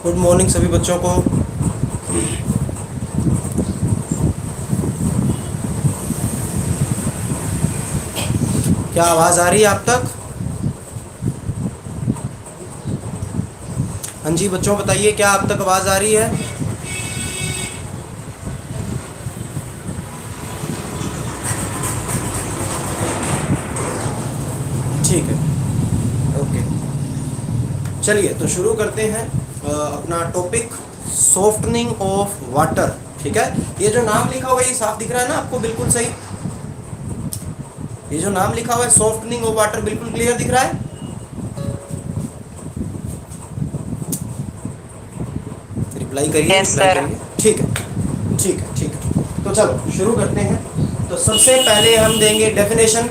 Good morning सभी बच्चों को। क्या आवाज़ आ रही है आप तक? हाँ जी बच्चों, बताइए क्या आप तक आवाज़ आ रही है? ठीक है, ओके। चलिए तो शुरू करते हैं अपना टॉपिक, सॉफ्टनिंग ऑफ वाटर। ठीक है, ये जो नाम लिखा हुआ है ये साफ दिख रहा है ना आपको? बिल्कुल सही। ये जो नाम लिखा हुआ है सॉफ्टनिंग ऑफ वाटर, बिल्कुल क्लियर दिख रहा है? रिप्लाई करिए, यस रिप्लाई सर। करिए। ठीक है, ठीक है, ठीक है। तो चलो शुरू करते हैं। तो सबसे पहले हम देंगे डेफिनेशन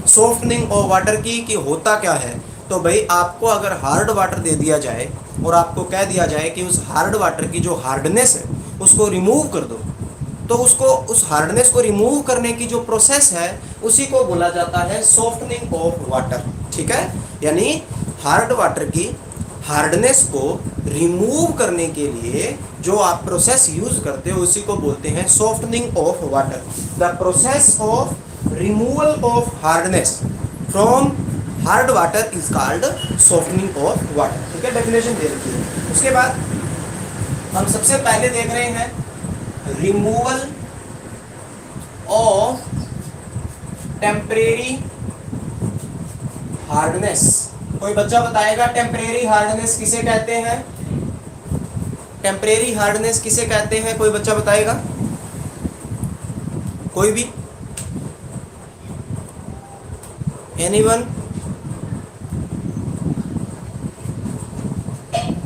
सॉफ्टनिंग ऑफ वाटर की कि होता क्या है। तो भाई आपको अगर हार्ड वाटर दे दिया जाए और आपको कह दिया जाए कि उस हार्ड वाटर की जो हार्डनेस है उसको रिमूव कर दो, तो उसको उस हार्डनेस को रिमूव करने की जो प्रोसेस है उसी को बोला जाता है सॉफ्टनिंग ऑफ वाटर। ठीक है, यानी हार्ड वाटर की हार्डनेस को रिमूव करने के लिए जो आप प्रोसेस यूज करते हो उसी को बोलते हैं softening of water. The process of removal of hardness from hard water is called softening of water. ठीक है, डेफिनेशन दे रखी है। उसके बाद हम सबसे पहले देख रहे हैं रिमूवल ऑफ टेम्परेरी हार्डनेस। कोई बच्चा बताएगा टेम्परेरी हार्डनेस किसे कहते हैं? टेम्परेरी हार्डनेस किसे कहते हैं? कोई बच्चा बताएगा? कोई भी? एनीवन?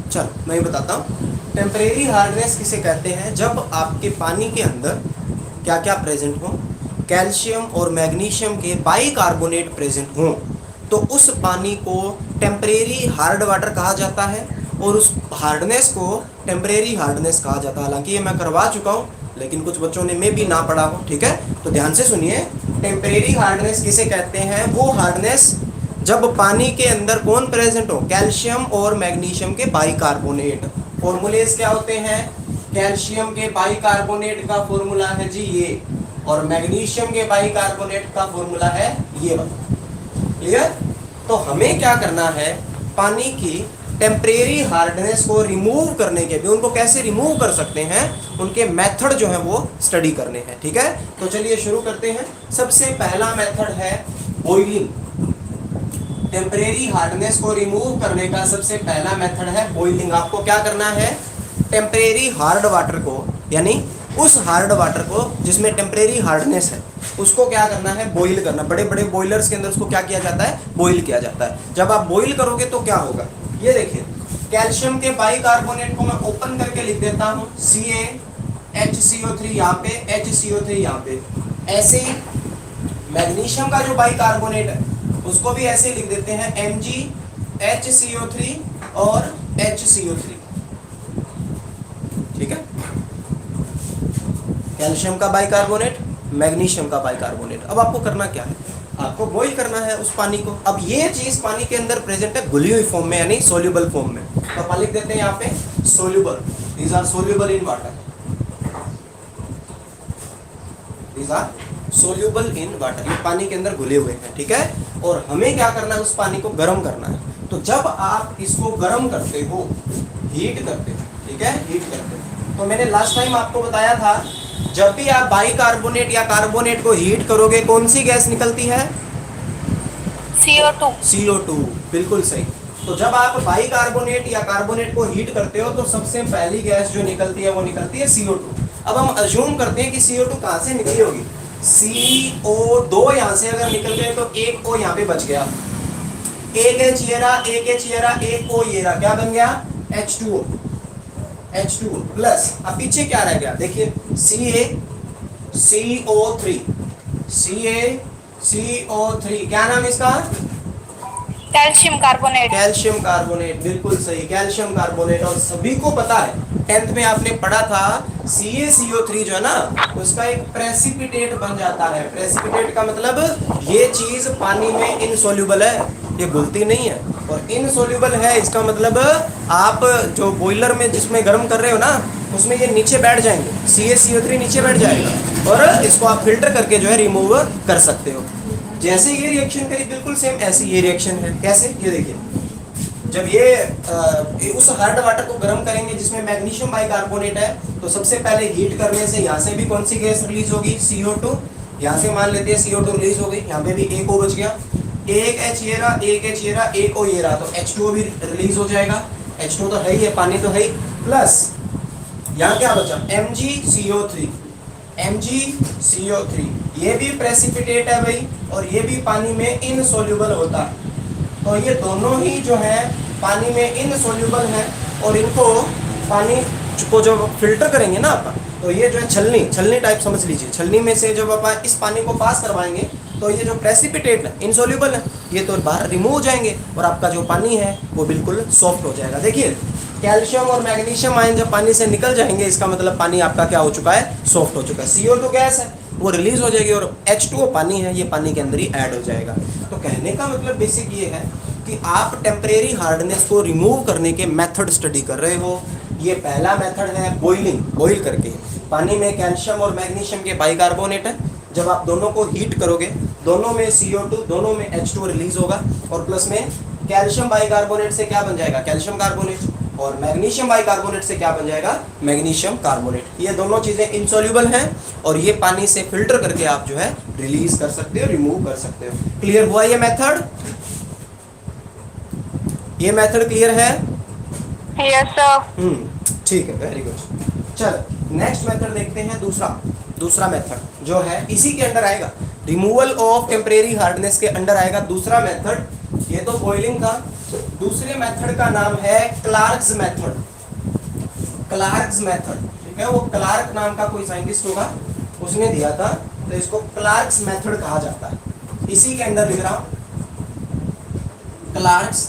चलो मैं बताता हूँ टेम्परेरी हार्डनेस किसे कहते हैं। जब आपके पानी के अंदर क्या क्या प्रेजेंट हो, कैल्शियम और मैग्नीशियम के बाइकार्बोनेट प्रेजेंट हों, तो उस पानी को टेम्परेरी हार्ड वाटर कहा जाता है और उस हार्डनेस को टेम्परेरी हार्डनेस कहा जाता है। हालांकि ये मैं करवा चुका हूँ लेकिन कुछ बच्चों ने मैं भी ना पढ़ा हो। ठीक है, तो ध्यान से सुनिए। टेम्परेरी हार्डनेस किसे कहते हैं? वो हार्डनेस जब पानी के अंदर कौन प्रेजेंट हो, कैल्शियम और मैग्नीशियम के बाइकार्बोनेट। फॉर्मूलेस क्या होते हैं? कैल्शियम के बाइकार्बोनेट का फॉर्मूला है जी ये, और मैग्नीशियम के बाइकार्बोनेट का फॉर्मूला है ये वाला। क्लियर? तो हमें क्या करना है, पानी की टेम्परेरी हार्डनेस को रिमूव करने के भी, उनको कैसे रिमूव कर सकते हैं उनके मेथड जो है वो स्टडी करने हैं। ठीक है, तो चलिए शुरू करते हैं। सबसे पहला मेथड है बॉइलिंग। टेम्परेरी हार्डनेस को रिमूव करने का सबसे पहला मेथड है बॉइलिंग। आपको क्या करना है, टेम्परेरी हार्ड वाटर को, यानी उस हार्ड वाटर को जिसमें टेम्परेरी हार्डनेस है उसको क्या करना है, बॉईल करना। बड़े बड़े बॉयलर्स के अंदर उसको क्या किया जाता है, बॉईल किया जाता है। जब आप बॉईल करोगे तो क्या होगा, ये देखिए कैल्शियम के बाइकार्बोनेट को मैं ओपन करके लिख देता हूँ CaHCO3 यहाँ पे, HCO3 यहाँ पे। ऐसे ही मैग्नीशियम का जो बाइकार्बोनेट है उसको भी ऐसे लिख देते हैं MgHCO3 और HCO3। ठीक है, कैल्शियम का बाइकार्बोनेट, मैग्नीशियम का बाइकार्बोनेट। अब आपको करना क्या है, आपको बॉईल करना है उस पानी को। अब ये चीज पानी के अंदर प्रेजेंट है घुली हुई फॉर्म में, यानी सोल्यूबल फॉर्म में। तो अपन लिख देते हैं यहाँ पे soluble, these are soluble in water, these are soluble in water. ये पानी के अंदर घुले हुए हैं। ठीक है, और हमें क्या करना है, उस पानी को गर्म करना है। तो जब आप इसको गर्म करते हो, हीट करते हो, ठीक है, हीट करते हो, तो मैंने लास्ट टाइम आपको बताया था जब भी आप बाइकार्बोनेट या कार्बोनेट को हीट करोगे कौन सी गैस निकलती है? CO2। CO2, बिल्कुल सही। तो जब आप बाइकार्बोनेट या कार्बोनेट को हीट करते हो तो सबसे पहली गैस जो निकलती है वो निकलती है CO2। अब हम अज्यूम करते हैं कि CO2 कहाँ से निकली होगी। CO2 यहाँ से अगर निकल गए तो एक O यहाँ पे बच गया, एक H ये रहा, एक H ये रहा, एक O ये रहा, क्या बन गया? H2O, H2O plus. अब पीछे क्या रह गया, देखिए CaCO3, CaCO3 क्या नाम इसका? Calcium carbonate. कैल्शियम कार्बोनेट, बिल्कुल सही, कैल्शियम कार्बोनेट। और सभी को पता है, 10th में आपने पढ़ा था CaCO3 जो है ना, उसका एक प्रेसिपिटेट बन जाता है। प्रेसिपिटेट का मतलब ये चीज पानी में इनसोल्यूबल है, ये घुलती नहीं है। और इनसोल्यूबल है इसका मतलब आप जो बॉयलर में जिसमें गर्म कर रहे हो ना, उसमें ये नीचे बैठ जाएंगे, CaCO3 नीचे बैठ जाएगा और इसको आप फिल्टर करके जो है रिमूव कर सकते हो। जैसे ये रिएक्शन करी बिल्कुल सेम ऐसी ये रिएक्शन है। कैसे, ये देखिए, जब ये उस हार्ड वाटर को गर्म करेंगे जिसमें मैग्नीशियम बाइकार्बोनेट है, तो सबसे पहले हीट करने से यहाँ से भी कौन सी गैस रिलीज होगी, CO2। यहाँ से मान लेते हैं CO2 रिलीज हो गई, यहाँ पे भी एक O बच गया, एक H ये रहा, एक H ये रहा, एक O ये रहा, तो H2O भी रिलीज हो जाएगा। H2O तो है ही है, पानी तो है ही, प्लस यहाँ क्या बचा, MgCO3। MgCO3 ये भी प्रेसिपिटेट है भाई, और ये भी पानी में इनसोल्यूबल होता है। तो ये दोनों ही जो है पानी में इनसोल्यूबल है, और इनको पानी को जब फिल्टर करेंगे ना अपन, तो ये जो है छलनी टाइप समझ लीजिए। छलनी में से जब अपन इस पानी को पास करवाएंगे, तो ये जो प्रेसिपिटेट है, इनसोल्यूबल है, ये तो बाहर रिमूव हो जाएंगे और आपका जो पानी है वो बिल्कुल सॉफ्ट हो जाएगा। देखिए, कैल्शियम और मैग्नीशियम आयन जब पानी से निकल जाएंगे, इसका मतलब पानी आपका क्या हो चुका है, सॉफ्ट हो चुका है। CO2 गैस है, वो रिलीज हो जाएगी, और H2O पानी है, ये पानी के अंदर ही ऐड हो जाएगा। तो कहने का मतलब बेसिक ये है कि आप टेम्परेरी हार्डनेस को रिमूव करने के मेथड स्टडी कर रहे हो। ये पहला मेथड है बॉइलिंग, बॉइल करके पानी में कैल्शियम और मैग्नीशियम के बाइकार्बोनेट है, जब आप दोनों को हीट करोगे, दोनों में CO2, दोनों में H2O रिलीज होगा, और प्लस में कैल्शियम बाइकार्बोनेट से क्या बन जाएगा, कैल्शियम कार्बोनेट, और मैग्नीशियम बाइकार्बोनेट से क्या बन जाएगा, मैग्नीशियम कार्बोनेट। ये दोनों चीजें इनसोल्यूबल हैं, और ये पानी से फिल्टर करके आप जो है रिलीज कर सकते हो, रिमूव कर सकते हो। क्लियर हुआ ये मेथड? ये मेथड क्लियर है? Yes sir. ठीक है, वेरी गुड। चलो नेक्स्ट मेथड देखते हैं, दूसरा मेथड जो है इसी के अंडर आएगा, रिमूवल ऑफ टेम्परेरी हार्डनेस के अंडर आएगा दूसरा मेथड। ये तो बॉइलिंग था। दूसरे मेथड का नाम है क्लार्क्स मेथड। क्लार्क्स मेथड, ठीक है, वो क्लार्क नाम का कोई साइंटिस्ट होगा, उसने दिया था, तो इसको क्लार्क्स मेथड कहा जाता है। इसी के अंदर लिख रहा हूं, क्लार्क्स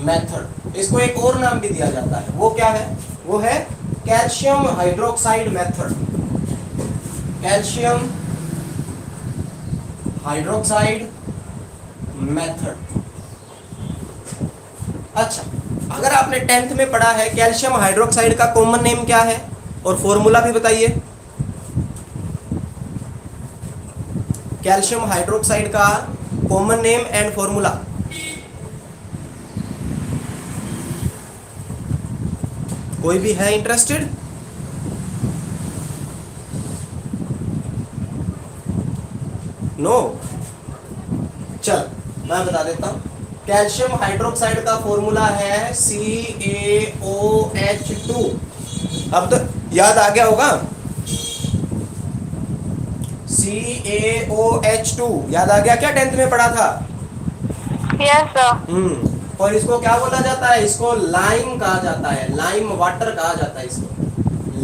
मेथड। इसको एक और नाम भी दिया जाता है, वो क्या है, वो है calcium hydroxide method. Calcium hydroxide method. अच्छा, अगर आपने 10th में पढ़ा है कैल्शियम हाइड्रोक्साइड का कॉमन नेम क्या है, और फॉर्मूला भी बताइए। कैल्शियम हाइड्रोक्साइड का कॉमन नेम एंड फॉर्मूला। कोई भी है इंटरेस्टेड? नो? चल मैं बता देता हूं। कैल्शियम हाइड्रोक्साइड का फॉर्मूला है CaOH2। अब तो याद आ गया होगा, CaOH2 याद आ गया क्या, 10th में पढ़ा था? Yes sir. और इसको क्या बोला जाता है, इसको लाइम कहा जाता है, लाइम वाटर कहा जाता है इसको,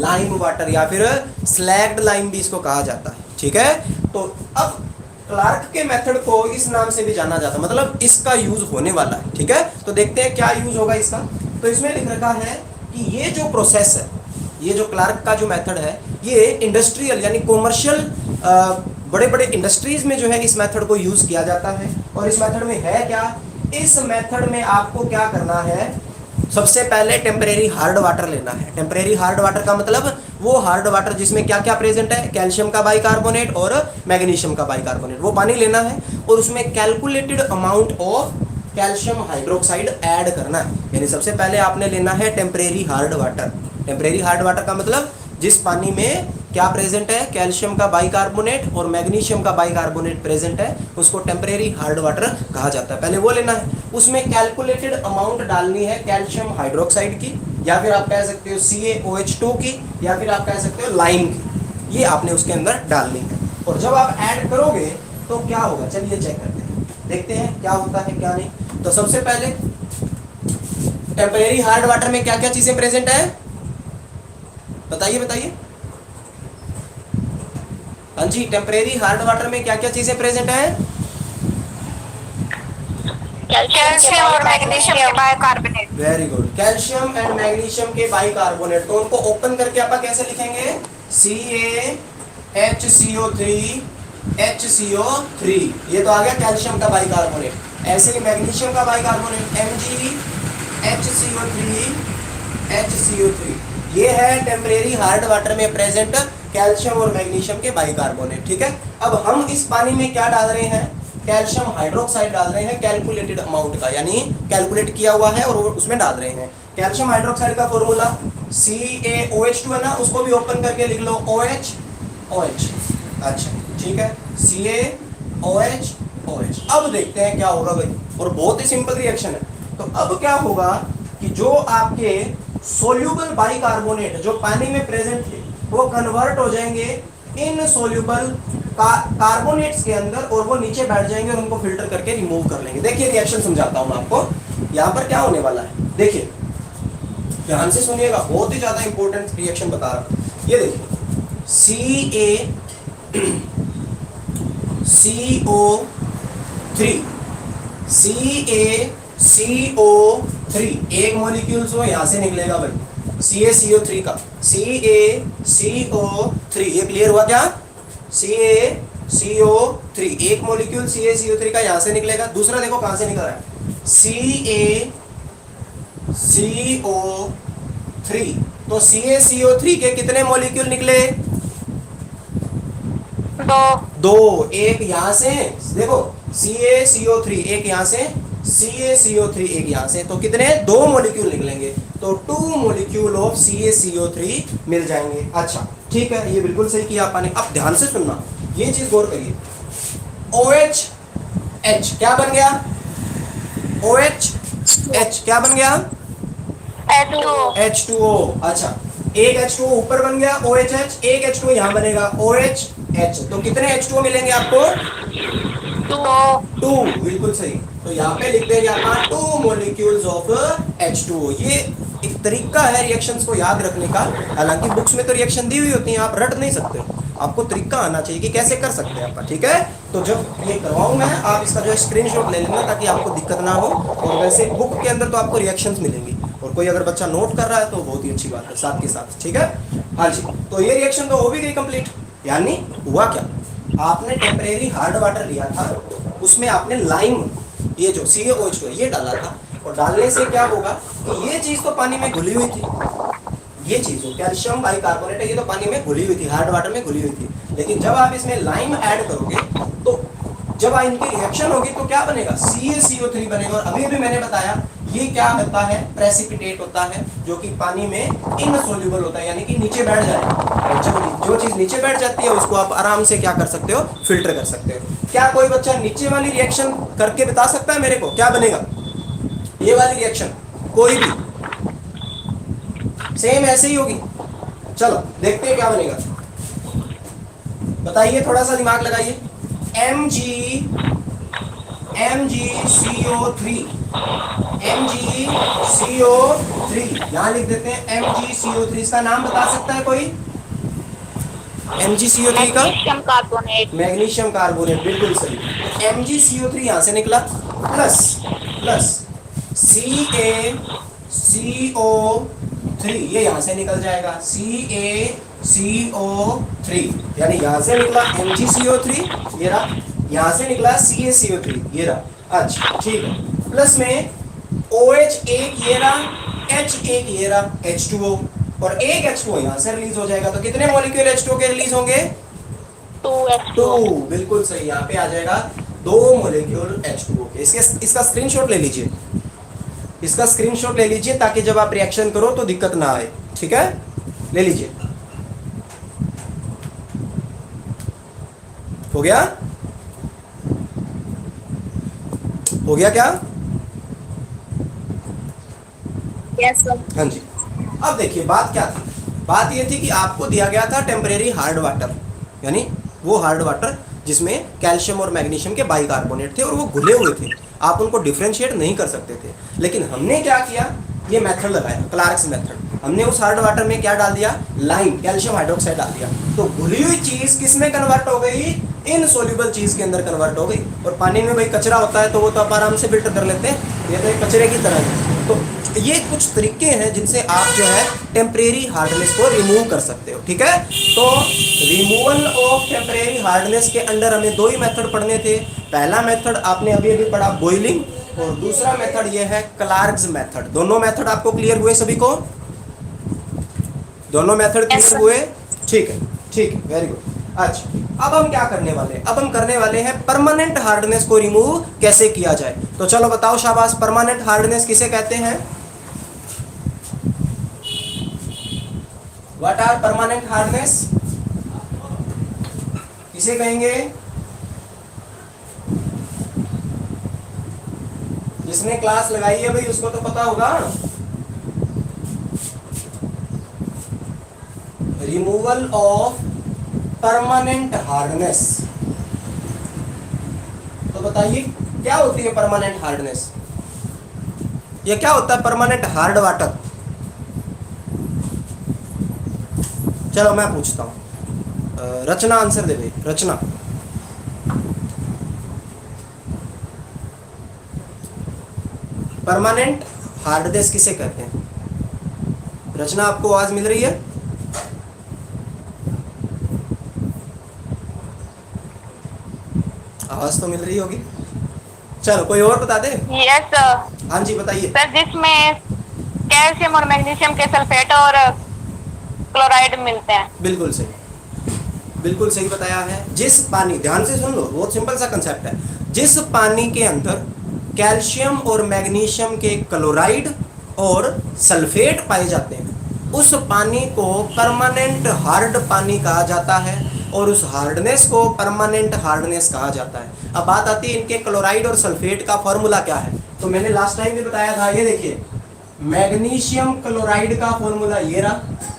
लाइम वाटर, या फिर स्लैग्ड लाइम भी इसको कहा जाता है, ठीक है। तो अब क्लार्क के मेथड को इस नाम से भी जाना जाता है, मतलब इसका यूज होने वाला है, ठीक है। तो देखते हैं क्या यूज होगा इसका। तो इसमें लिख रखा है कि ये जो प्रोसेस है, ये जो क्लार्क का जो मेथड है, ये इंडस्ट्रियल यानी कॉमर्शियल बड़े बड़े इंडस्ट्रीज में जो है इस मेथड को यूज किया जाता है। और इस मेथड में है क्या, इस मेथड में आपको क्या करना है, सबसे पहले टेम्परेरी हार्ड वाटर लेना है। टेम्परेरी हार्ड वाटर का मतलब वो हार्ड वाटर जिसमें क्या क्या प्रेजेंट है, कैल्शियम का बाइकार्बोनेट और मैग्नीशियम का बाइकार्बोनेट, वो पानी लेना है, और उसमें calculated amount of calcium hydroxide add करना है। यानी सबसे पहले आपने लेना है temporary hard water. Temporary hard water का मतलब जिस पानी में क्या प्रेजेंट है, कैल्शियम का बाइकार्बोनेट और मैग्नीशियम का बाइकार्बोनेट प्रेजेंट है, उसको टेम्परेरी हार्ड वाटर कहा जाता है। पहले वो लेना है, उसमें कैलकुलेटेड अमाउंट डालनी है कैल्शियम हाइड्रोक्साइड की, या फिर आप कह सकते हो CaOH2 की, या फिर आप कह सकते हो लाइम की, ये आपने उसके अंदर डालनी है। और जब आप ऐड करोगे तो क्या होगा, चलिए चेक करते हैं, देखते हैं क्या होता है क्या नहीं। तो सबसे पहले टेम्परेरी हार्ड वाटर में क्या क्या चीजें प्रेजेंट है, बताइए बताइए। हाँ जी, टेम्परेरी हार्ड वाटर में क्या क्या चीजें प्रेजेंट है? कैल्शियम और मैग्नीशियम के bicarbonate. Very good, calcium and magnesium के बाइकार्बोनेट। तो उनको ओपन करके आप कैसे लिखेंगे? CaHCO3 HCO3, ये तो आ गया कैल्शियम का बाइकार्बोनेट। ऐसे ही मैग्नीशियम का बाइकार्बोनेट MgHCO3 HCO3, ये है टेम्परेरी हार्ड वाटर में प्रेजेंट कैल्शियम और मैग्नीशियम के बाइकार्बोनेट। ठीक है, अब हम इस पानी में क्या डाल रहे हैं? कैल्शियम हाइड्रोक्साइड डाल रहे हैं कैलकुलेटेड अमाउंट का, यानी कैलकुलेट किया हुआ है और उसमें डाल रहे हैं। कैल्शियम हाइड्रोक्साइड का फॉर्मूला CaOH2 है ना, उसको भी ओपन करके लिख लो OH। अच्छा ठीक है, CaOH। अब देखते हैं क्या होगा भाई, और बहुत ही सिंपल रिएक्शन है। तो अब क्या होगा कि जो आपके सोल्यूबल बाइकार्बोनेट जो पानी में प्रेजेंट थे वो कन्वर्ट हो जाएंगे इन सोल्यूबल कार्बोनेट्स के अंदर, और वो नीचे बैठ जाएंगे और उनको फिल्टर करके रिमूव कर लेंगे। देखिए रिएक्शन समझाता हूं मैं आपको, यहाँ पर क्या होने वाला है, देखिए ध्यान से सुनिएगा, बहुत ही ज्यादा इंपॉर्टेंट रिएक्शन बता रहा हूं। ये देखिए CaCO3 एक मॉलिक्यूल जो यहाँ से निकलेगा भाई, CaCO3 का CaCO3, ये क्लियर हुआ क्या? CaCO3 एक मॉलिक्यूल CaCO3 का यहाँ से निकलेगा। दूसरा देखो कहाँ से निकल रहा है, CaCO3। तो CaCO3 के कितने मॉलिक्यूल निकले? दो, एक यहाँ से, देखो CaCO3 एक यहाँ से, CaCO3 एक यहाँ से, तो कितने? 2 मॉलिक्यूल निकलेंगे। तो 2 मॉलिक्यूल ऑफ CaCO3 मिल जाएंगे। अच्छा ठीक है, ये बिल्कुल सही किया आपने। अब ध्यान से सुनना, ये चीज गौर करिए, OH क्या बन गया? OH क्या बन गया? H2O। अच्छा, एक H2O ऊपर बन गया OHH, एक H2O यहाँ बनेगा OHH। तो कितने H2O मिलेंगे आपको? 2, बिल्कुल सही। तो यहाँ पे लिख देंगे आपका 2 मॉलिक्यूल्स ऑफ H2O। ये एक तरीका है रिएक्शंस को याद रखने का। हालांकि बुक्स में तो रिएक्शन दी हुई होती है, आप रट नहीं सकते, आपको तरीका आना चाहिए कि कैसे कर सकते हैं आपका। ठीक है, तो जब ये करवाऊँ मैं, आप इसका जो स्क्रीनशॉट ले लेना ताकि आपको दिक्कत ना हो। और वैसे बुक के अंदर तो आपको रिएक्शंस मिलेंगी, और कोई अगर बच्चा नोट कर रहा है तो बहुत ही अच्छी बात है साथ के साथ। ठीक है, हाँ जी। तो ये रिएक्शन तो हो भी गई कंप्लीट। यानी हुआ क्या, आपने टेम्परेरी हार्ड वाटर लिया था, उसमें आपने लाइम, ये जो CaOH ये डाला था, और डालने से क्या होगा कि ये चीज तो पानी में घुली हुई थी, ये चीज जो कैल्शियम बाइकार्बोनेट है ये तो पानी में घुली हुई थी, हार्ड वाटर में घुली हुई थी। लेकिन जब आप इसमें लाइम ऐड करोगे तो जब इनकी रिएक्शन होगी तो क्या बनेगा? CaCO3 बनेगा। और अभी भी मैंने बताया ये क्या होता है? प्रेसिपिटेट होता है, जो कि पानी में इनसोल्यूबल होता है, यानी कि नीचे बैठ जाएगा। जो चीज नीचे बैठ जाती है उसको आप आराम से क्या कर सकते हो? फिल्टर कर सकते हो। क्या कोई बच्चा नीचे वाली रिएक्शन करके बता सकता है मेरे को क्या बनेगा? ये वाली रिएक्शन कोई भी सेम ऐसे ही होगी। चलो देखते हैं क्या बनेगा, बताइए, थोड़ा सा दिमाग लगाइए। MgCO3 यहां लिख देते हैं MgCO3। इसका नाम बता सकता है कोई? MgCO3 का मैग्नीशियम कार्बोनेट, बिल्कुल सही। MgCO3 यहां से निकला, प्लस CaCO3 ये यहां से निकल जाएगा, CaCO3, यानी यहां से निकला MgCO3 ये रहा, यहां से निकला CaCO3 ये रहा। अच्छा ठीक है, प्लस में OH एक ये रहा, H एक ये रहा, H2O, और एक H2O यहां से रिलीज हो जाएगा। तो कितने मॉलिक्यूल H2O के रिलीज होंगे? 2, बिल्कुल सही। यहाँ पे आ जाएगा 2 मॉलिक्यूल H2O के। इसका स्क्रीनशॉट ले लीजिए, इसका स्क्रीनशॉट ले लीजिए ताकि जब आप रिएक्शन करो तो दिक्कत ना आए। ठीक है, ले लीजिए। हो गया? हो गया क्या? Yes sir. हाँ जी। अब देखिए बात क्या थी, बात ये थी कि आपको दिया गया था टेम्परेरी हार्ड वाटर, यानी वो हार्ड वाटर जिसमें कैल्शियम और मैग्नीशियम के बाइकार्बोनेट थे और वो घुले हुए थे, आप उनको डिफरेंशिएट नहीं कर सकते थे। लेकिन हमने क्या किया, ये मेथड लगाया, क्लार्क्स मेथड। हमने उस हार्ड वाटर में क्या डाल दिया? लाइम, कैल्शियम हाइड्रोक्साइड डाल दिया। तो घुली हुई चीज किस में कन्वर्ट हो गई? इनसोल्यूबल चीज के अंदर कन्वर्ट हो गई। और पानी में भाई कचरा होता है तो वो तो आप आराम से फिल्टर कर लेते हैं, ये तो एक कचरे की तरह है। तो ये कुछ तरीके हैं जिनसे आप जो है टेम्परेरी हार्डनेस को रिमूव कर सकते हो, ठीक है। तो रिमूवल ऑफ टेम्परेरी हार्डनेस के अंदर हमें दो ही मेथड पढ़ने थे। पहला मेथड आपने अभी अभी पढ़ा बॉइलिंग, और दूसरा मेथड ये है क्लार्क्स मेथड। दोनों मेथड आपको क्लियर हुए सभी को? दोनों मेथड Yes, क्लियर sir. हुए? ठीक है, ठीक है, वेरी गुड। अच्छा, अब हम क्या करने वाले हैं? अब हम करने वाले हैं परमानेंट हार्डनेस को रिमूव कैसे किया जाए। तो चलो बताओ शाबाश, परमानेंट हार्डनेस किसे कहते हैं? What are permanent hardness? किसे कहेंगे? जिसने क्लास लगाई है भाई उसको तो पता होगा। Removal of permanent hardness. तो बताइए क्या होती है परमानेंट हार्डनेस? ये क्या होता है परमानेंट हार्ड वाटर? चलो मैं पूछता हूं, रचना आंसर दे भाई, रचना। परमानेंट हार्डनेस किसे कहते हैं? रचना आपको आवाज मिल रही है? आवाज तो मिल रही होगी। चलो कोई और बता दे। Yes sir. हाँ जी बताइए। सर जिसमें कैल्शियम और मैग्नीशियम के सल्फेट और क्लोराइड मिलते हैं। बिल्कुल सही, बिल्कुल सही बताया है। जिस पानी, ध्यान से सुन लो, बहुत सिंपल सा कंसेप्ट है। जिस पानी के अंदर कैल्शियम और मैग्नीशियम के क्लोराइड और सल्फेट पाए जाते हैं उस पानी को परमानेंट हार्ड पानी कहा जाता है, और उस हार्डनेस को परमानेंट हार्डनेस कहा जाता है। अब बात आती है इनके क्लोराइड और सल्फेट का फॉर्मूला क्या है। तो मैंने लास्ट टाइम भी बताया था, ये देखिए मैग्नीशियम क्लोराइड का फॉर्मूला ये रहा,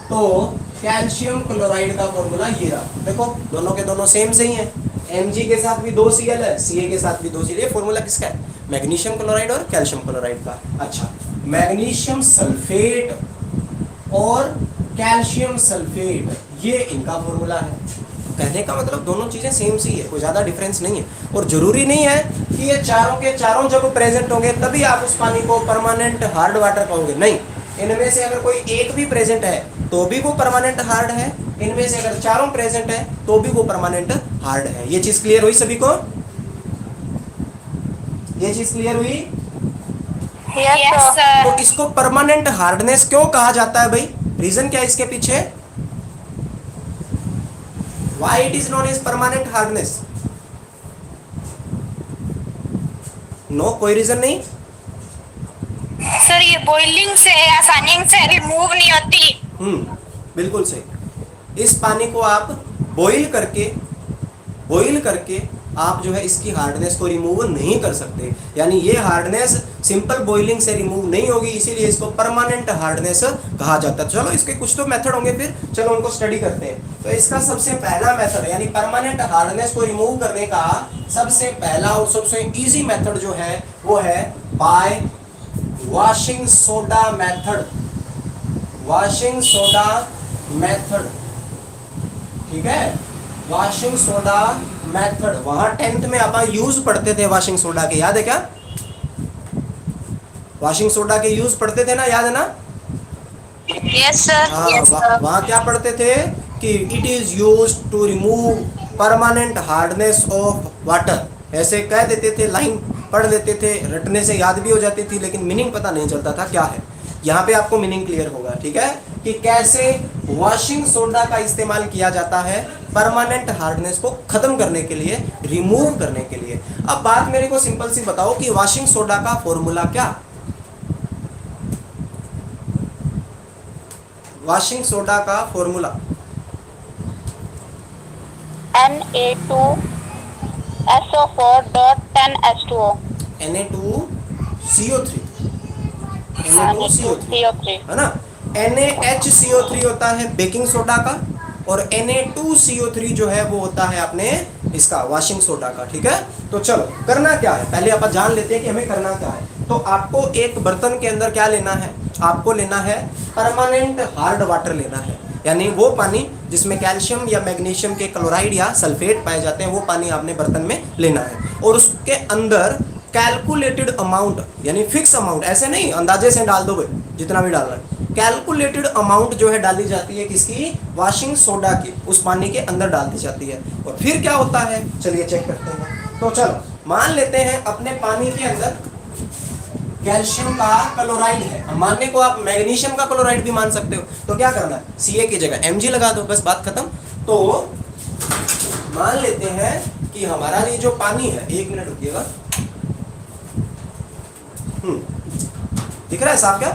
तो कैल्शियम क्लोराइड का फॉर्मूला ये रहा। देखो दोनों के दोनों सेम सही है। Mg के साथ भी 2Cl है, Ca के साथ भी 2Cl। ये फॉर्मूला किसका है? मैग्नीशियम क्लोराइड और कैल्शियम क्लोराइड का। अच्छा, मैग्नीशियम सल्फेट और कैल्शियम सल्फेट ये इनका फॉर्मूला है। कहने का मतलब दोनों चीजें सेम सी है, कोई ज्यादा डिफरेंस नहीं है। और जरूरी नहीं है कि ये चारों के चारों जब प्रेजेंट होंगे तभी आप उस पानी को परमानेंट हार्ड वाटर कहोगे, नहीं। इनमें से अगर कोई एक भी प्रेजेंट है तो भी वो परमानेंट हार्ड है, इनमें से अगर चारों प्रेजेंट है तो भी वो परमानेंट हार्ड है। ये चीज क्लियर हुई सभी को? ये चीज क्लियर हुई? Yes sir. तो इसको परमानेंट हार्डनेस क्यों कहा जाता है भाई? रीजन क्या है इसके पीछे? Why it is known as permanent hardness? No, कोई रीजन नहीं? सर ये बॉइलिंग से आसानी से रिमूव नहीं होती। बिल्कुल सही। इस पानी को आप बॉईल करके आप जो है इसकी हार्डनेस को रिमूव नहीं कर सकते। यानी ये हार्डनेस सिंपल बॉइलिंग से रिमूव नहीं होगी, इसीलिए इसको परमानेंट हार्डनेस कहा जाता है। चलो इसके कुछ तो मेथड होंगे, फिर चलो उनको स्टडी करते हैं। तो इसका सबसे पहला मेथड यानी परमानेंट हार्डनेस को रिमूव करने का सबसे पहला और सबसे इजी मेथड जो है वो है bye washing soda method. Washing soda method, ठीक है, वॉशिंग सोडा मेथड। वहां 10th में आप यूज पढ़ते थे वॉशिंग सोडा के, याद है क्या? वॉशिंग सोडा के यूज पढ़ते थे ना, याद है ना? Yes sir. वहां क्या पढ़ते थे कि it is use to remove permanent hardness of water. ऐसे कह देते थे, लाइन पढ़ लेते थे, रटने से याद भी हो जाती थी, लेकिन मीनिंग पता नहीं चलता था क्या है। यहाँ पे आपको मीनिंग क्लियर होगा, ठीक है, कि कैसे वॉशिंग सोडा का इस्तेमाल किया जाता है परमानेंट हार्डनेस को खत्म करने के लिए, रिमूव करने के लिए। अब बात मेरे को सिंपल सी बताओ कि वॉशिंग सोडा का फॉर्मूला क्या? वॉशिंग सोडा का फॉर्मूला Na2SO4.10H2O। Na2CO3 है ना। NaHCO3 होता है बेकिंग सोडा का, और Na2CO3 जो है वो होता है अपने इसका वॉशिंग सोडा का, ठीक है। तो चलो करना क्या है, पहले आप जान लेते हैं कि हमें करना क्या है। तो आपको एक बर्तन के अंदर क्या लेना है? आपको लेना है परमानेंट हार्ड वाटर लेना है। यानी वो पानी जिसमें कैल्शियम या मैग्नीशियम के क्लोराइड या सल्फेट पाए जाते हैं, वो पानी आपने बर्तन में लेना है। और उसके अंदर कैलकुलेटेड अमाउंट, यानी फिक्स अमाउंट, ऐसे नहीं अंदाजे से डाल दो भाई जितना भी डालना है, कैलकुलेटेड अमाउंट जो है डाली जाती है किसकी, वॉशिंग सोडा की, उस पानी के अंदर डाल दी जाती है। और फिर क्या होता है, चलिए चेक करते हैं। तो चलो मान लेते हैं अपने पानी के अंदर कैल्शियम का क्लोराइड है, अब मानने को आप मैग्नीशियम का क्लोराइड भी मान सकते हो। तो क्या करना है, Ca की जगह Mg लगा दो, बस बात खत्म। तो मान लेते हैं कि हमारा ये जो पानी है, 1 मिनट रुकिएगा, दिख रहा है साफ क्या,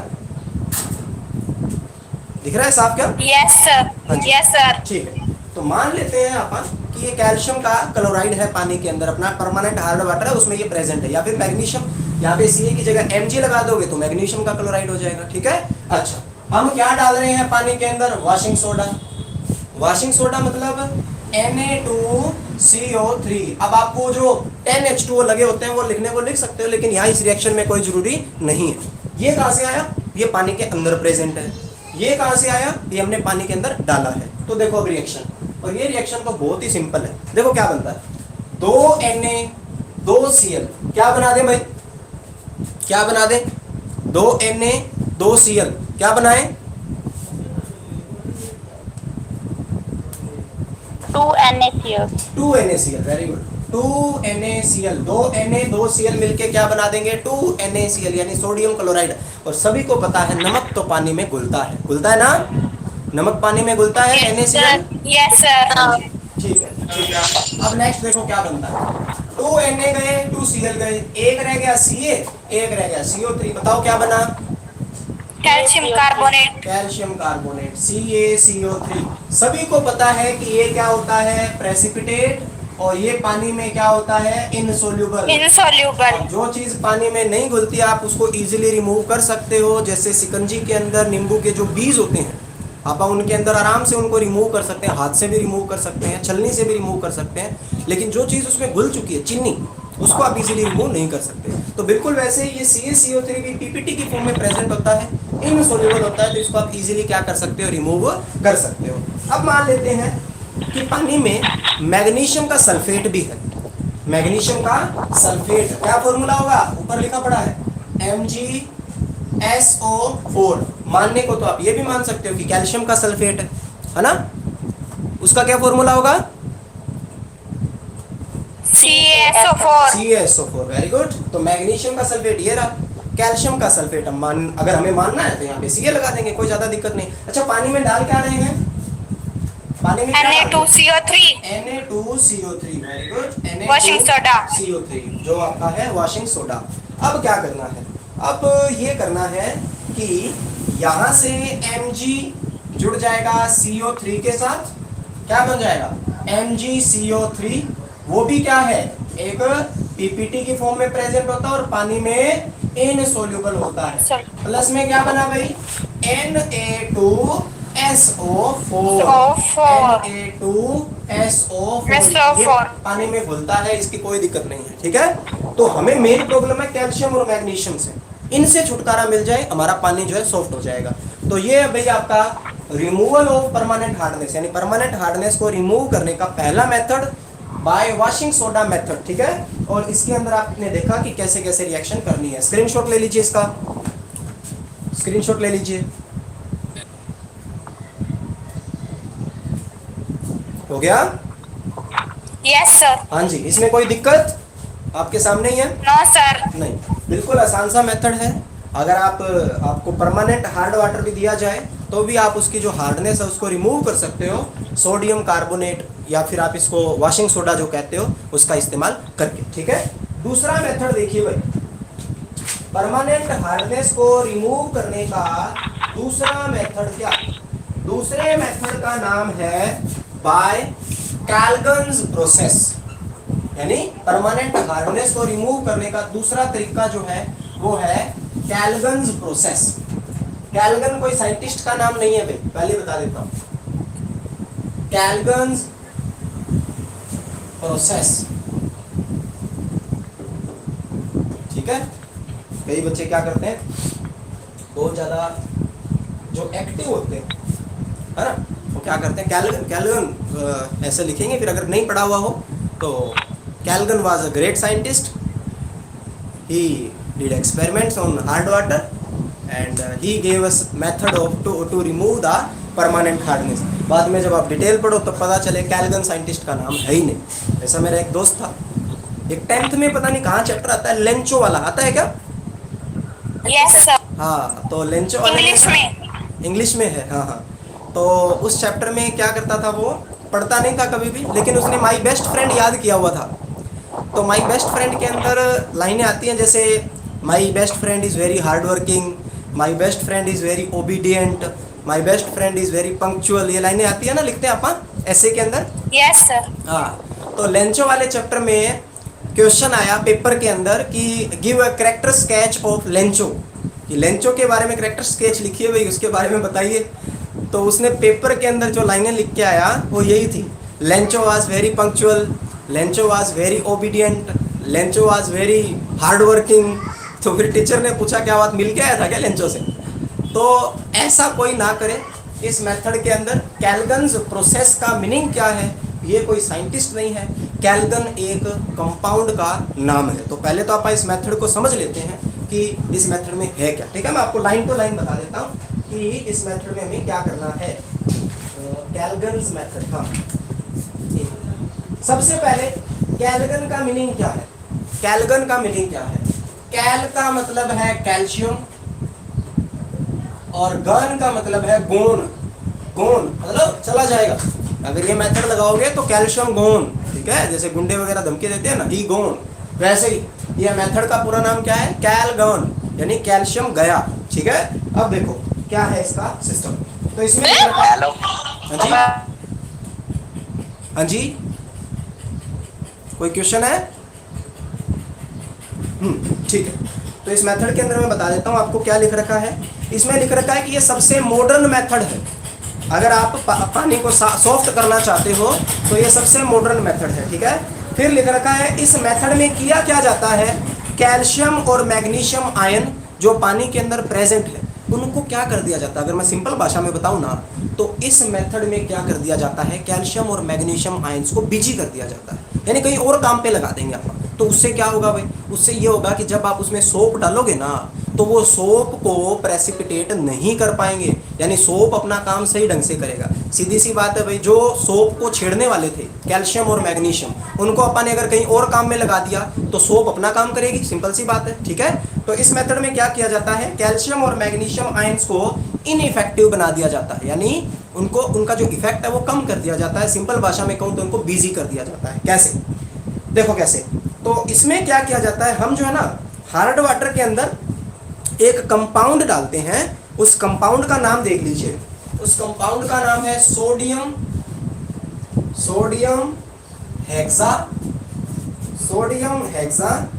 दिख रहा है साफ क्या? यस सर, हाँ जी। Yes sir. ठीक है, तो मान लेते हैं अपन कि ये कैल्शियम का क्लोराइड है पानी के अंदर, अपना परमानेंट हार्ड वाटर है, उसमें ये प्रेजेंट है। या फिर मैग्नीशियम, यहाँ पे Ca की जगह Mg लगा दोगे तो मैग्नीशियम का क्लोराइड हो जाएगा, ठीक है। अच्छा, हम क्या डाल रहे हैं पानी के अंदर, वॉशिंग सोडा। वॉशिंग सोडा मतलब Na2CO3। अब आपको जो 10H2O लगे होते हैं वो लिखने को लिख सकते हो, लेकिन यहाँ इस रिएक्शन में कोई जरूरी नहीं है। ये कहाँ से आया, ये पानी के अंदर प्रेजेंट है। ये कहाँ से आया, ये हमने पानी के अंदर डाला है। तो देखो अब रिएक्शन, और ये रिएक्शन तो बहुत ही सिंपल है। देखो क्या बनता है, 2Na 2Cl, क्या बना दे भाई, क्या बना दे, 2Na 2Cl, क्या बनाए, 2NaCl। 2NaCl, very good, 2NaCl, 2Na 2Cl मिलके क्या बना देंगे, 2NaCl, यानी सोडियम क्लोराइड। और सभी को पता है नमक तो पानी में घुलता है, घुलता है ना, नमक पानी में घुलता है, NaCl। Yes sir. ठीक है, ठीक है। अब नेक्स्ट देखो क्या बनता है, 2Na गए, 2Cl गए, एक रह गया Ca, एक रह गया CO3, बताओ क्या बना, calcium carbonate. Calcium carbonate, CaCO3। सभी को पता है कि ये क्या होता है, प्रेसिपिटेट, और ये पानी में क्या होता है, इनसोल्यूबल। इनसोल्यूबल। जो चीज पानी में नहीं घुलती आप उसको इजीली रिमूव कर सकते हो, जैसे शिकंजी के अंदर नींबू के जो बीज होते हैं, आप उनके अंदर आराम से उनको रिमूव कर सकते हैं, हाथ से भी रिमूव कर सकते हैं, छलनी से भी रिमूव कर सकते हैं। लेकिन जो चीज़ उसमें घुल चुकी है, चीनी, उसको आप इजीली रिमूव नहीं कर सकते। तो बिल्कुल वैसे ही ये CaCO3 भी पीपीटी की फॉर्म में प्रेजेंट होता है, इनसोल्यूबल होता है, तो इसको आप इजीली क्या कर सकते हो, रिमूव कर सकते हो। अब मान लेते हैं कि पानी में मैग्नीशियम का सल्फेट भी है। मैग्नीशियम का सल्फेट क्या फॉर्मूला होगा, ऊपर लिखा पड़ा है, MgSO4। मानने को तो आप ये भी मान सकते हो कि कैल्शियम का सल्फेट है ना, उसका क्या फॉर्मूला होगा, CaSO4, वेरी गुड। तो मैग्नीशियम का सल्फेट ये रहा, कैल्शियम का सल्फेट हम अगर हमें मानना है तो यहाँ पे Ca लगा देंगे, कोई ज्यादा दिक्कत नहीं। अच्छा, पानी में डाल क्या रहे हैं, पानी में Na2CO3। Na2CO3, very good, washing soda. CO3 जो आपका है वॉशिंग सोडा। अब क्या करना है, अब ये करना है कि यहाँ से Mg जुड़ जाएगा CO3 के साथ, क्या बन जाएगा, MgCO3। वो भी क्या है, एक पीपीटी की फॉर्म में प्रेजेंट होता है और पानी में इनसोल्यूबल होता है। प्लस में क्या बना भाई, Na2SO4, Na2SO4 पानी में घुलता है, इसकी कोई दिक्कत नहीं है, ठीक है। तो हमें मेन प्रॉब्लम है कैल्शियम और मैग्नीशियम से, इनसे छुटकारा मिल जाए हमारा पानी जो है सॉफ्ट हो जाएगा। तो ये है भाई आपका रिमूवल ऑफ परमानेंट हार्डनेस, यानी परमानेंट हार्डनेस को रिमूव करने का पहला method by washing soda method, ठीक है। और इसके अंदर आपने देखा कि कैसे कैसे रिएक्शन करनी है। स्क्रीनशॉट ले लीजिए, इसका स्क्रीनशॉट ले लीजिए, हो गया, यस सर। हाँ जी। इसमें कोई दिक्कत आपके सामने ही है, नो सर। नहीं, बिल्कुल आसान सा मेथड है। अगर आपको परमानेंट हार्ड वाटर भी दिया जाए तो भी आप उसकी जो हार्डनेस है उसको रिमूव कर सकते हो, सोडियम कार्बोनेट या फिर आप इसको वॉशिंग सोडा जो कहते हो उसका इस्तेमाल करके, ठीक है। दूसरा मेथड देखिए भाई, परमानेंट हार्डनेस को रिमूव करने का दूसरा मेथड क्या, दूसरे मेथड का नाम है बाय कैल्गन्स प्रोसेस, यानी परमानेंट हार्डनेस को रिमूव करने का दूसरा तरीका जो है वो है कैल्गन्स प्रोसेस। कैल्गन कोई साइंटिस्ट का नाम नहीं है भाई, पहले बता देता हूं, कैल्गन्स प्रोसेस, ठीक है। कई बच्चे क्या करते हैं, बहुत ज्यादा जो एक्टिव होते हैं, है ना, वो क्या करते हैं, कैलगन, कैलगन ऐसे लिखेंगे, फिर अगर नहीं पढ़ा हुआ हो तो Calgon was a great scientist, he did experiments on hard water and he gave us method of to remove the permanent hardness. बाद में जब आप डिटेल पढ़ो तो पता चले कैलगन साइंटिस्ट का नाम है ही नहीं। ऐसा मेरा एक दोस्त था, एक 10th में पता नहीं कहाँ चैप्टर आता है, लेंचो वाला आता है क्या? यस सर, हाँ, तो लेंचो वाले इंग्लिश में। इंग्लिश में है, हाँ हाँ। तो उस चैप्टर में क्या करता था, वो पढ़ता नहीं था कभी भी, लेकिन उसने माई बेस्ट फ्रेंड याद किया हुआ था। तो माई बेस्ट फ्रेंड के अंदर लाइनें आती हैं जैसे my best friend is very hard working, my best friend is very obedient, my best friend is very punctual, ये लाइनें आती है ना, लिखते हैं अपन ऐसे के अंदर। Yes sir. हाँ, तो लेंचो वाले चैप्टर में क्वेश्चन आया पेपर के अंदर कि give a character sketch of Lencho, कि लेंचो के बारे में कैरेक्टर स्केच लिखिए भाई, उसके बारे में बताइए। तो उसने पेपर के अंदर जो लाइनें लिख के आया वो यही थी, Lencho was very punctual, Lencho was very obedient, Lencho was very hard working. तो फिर टीचर ने पूछा क्या बात, मिल के आया था क्या लेंचो से? तो ऐसा कोई ना करे इस मेथड के अंदर। कैलगन्स प्रोसेस का मीनिंग क्या है, ये कोई साइंटिस्ट नहीं है, कैलगन एक कंपाउंड का नाम है। तो पहले तो आप इस मेथड को समझ लेते हैं कि इस मेथड में है क्या, ठीक है। मैं आपको लाइन टू लाइन बता देता हूँ कि इस मेथड में हमें क्या करना है। कैलगन्स मेथड का सबसे पहले कैलगन का मीनिंग क्या है, कैलगन का मीनिंग क्या है? कैल का मतलब है कैल्शियम और गन का मतलब है गोन। गोन मतलब चला जाएगा, अगर ये मेथड लगाओगे तो कैल्शियम गोन, ठीक है, जैसे गुंडे वगैरह धमकी देते हैं ना, ही गोन, वैसे ही ये मेथड का पूरा नाम क्या है, कैलगन, यानी कैल्शियम गया, ठीक है। अब देखो क्या है इसका सिस्टम, तो इसमें हेलो। हाँ जी, हाँ जी, कोई क्वेश्चन है? ठीक है। तो इस मेथड के अंदर मैं बता देता हूँ आपको क्या लिख रखा है। इसमें लिख रखा है कि ये सबसे मॉडर्न मेथड है। अगर आप पानी को सॉफ्ट करना चाहते हो तो ये सबसे मॉडर्न मेथड है, ठीक है। फिर लिख रखा है इस मेथड में किया क्या जाता है, कैल्शियम और मैग्नीशियम आयन जो पानी के अंदर प्रेजेंट है उनको क्या कर दिया जाता है। अगर मैं सिंपल भाषा में बताऊं ना, तो इस मेथड में क्या कर दिया जाता है, कैल्शियम और मैग्नीशियम आयंस को बिजी कर दिया जाता है, यानी कहीं और काम पे लगा देंगे आप। तो उससे क्या होगा भाई, उससे ये होगा कि जब आप उसमें सोप डालोगे ना तो वो सोप को प्रेसिपिटेट नहीं कर पाएंगे, यानी सोप अपना काम सही ढंग से करेगा। सीधी सी बात है भाई, जो सोप को छेड़ने वाले थे कैल्शियम और मैग्नीशियम, उनको अपन ने अगर कहीं और काम में लगा दिया तो सोप अपना काम करेगी, सिंपल सी बात है, ठीक है। तो इस मेथड में क्या किया जाता है, कैल्शियम और मैग्नीशियम आयंस को इनइफेक्टिव बना दिया जाता है, यानी उनको उनका जो इफेक्ट है वो कम कर दिया जाता है। सिंपल भाषा में कहूँ तो उनको बिजी कर दिया जाता है। कैसे, देखो कैसे। तो इसमें क्या किया जाता है, हम जो है ना हार्ड वाटर के अंदर एक कंपाउंड डालते हैं, उस कंपाउंड का नाम देख लीजिए, उस कंपाउंड का नाम है sodium, sodium hexa, sodium hexa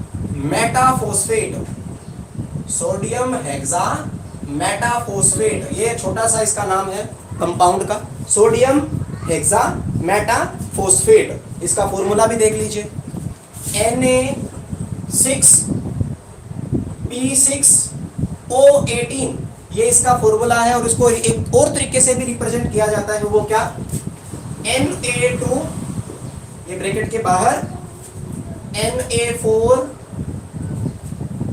metaphosphate, sodium hexa metaphosphate, ये छोटा सा इसका नाम है कंपाउंड का, सोडियम हेक्सा मेटाफॉस्फेट। इसका फॉर्मूला भी देख लीजिए, Na6P6O18, ये इसका फॉर्मूला है। और इसको एक और तरीके से भी रिप्रेजेंट किया जाता है, वो क्या, Na2, ये ब्रैकेट के बाहर Na4,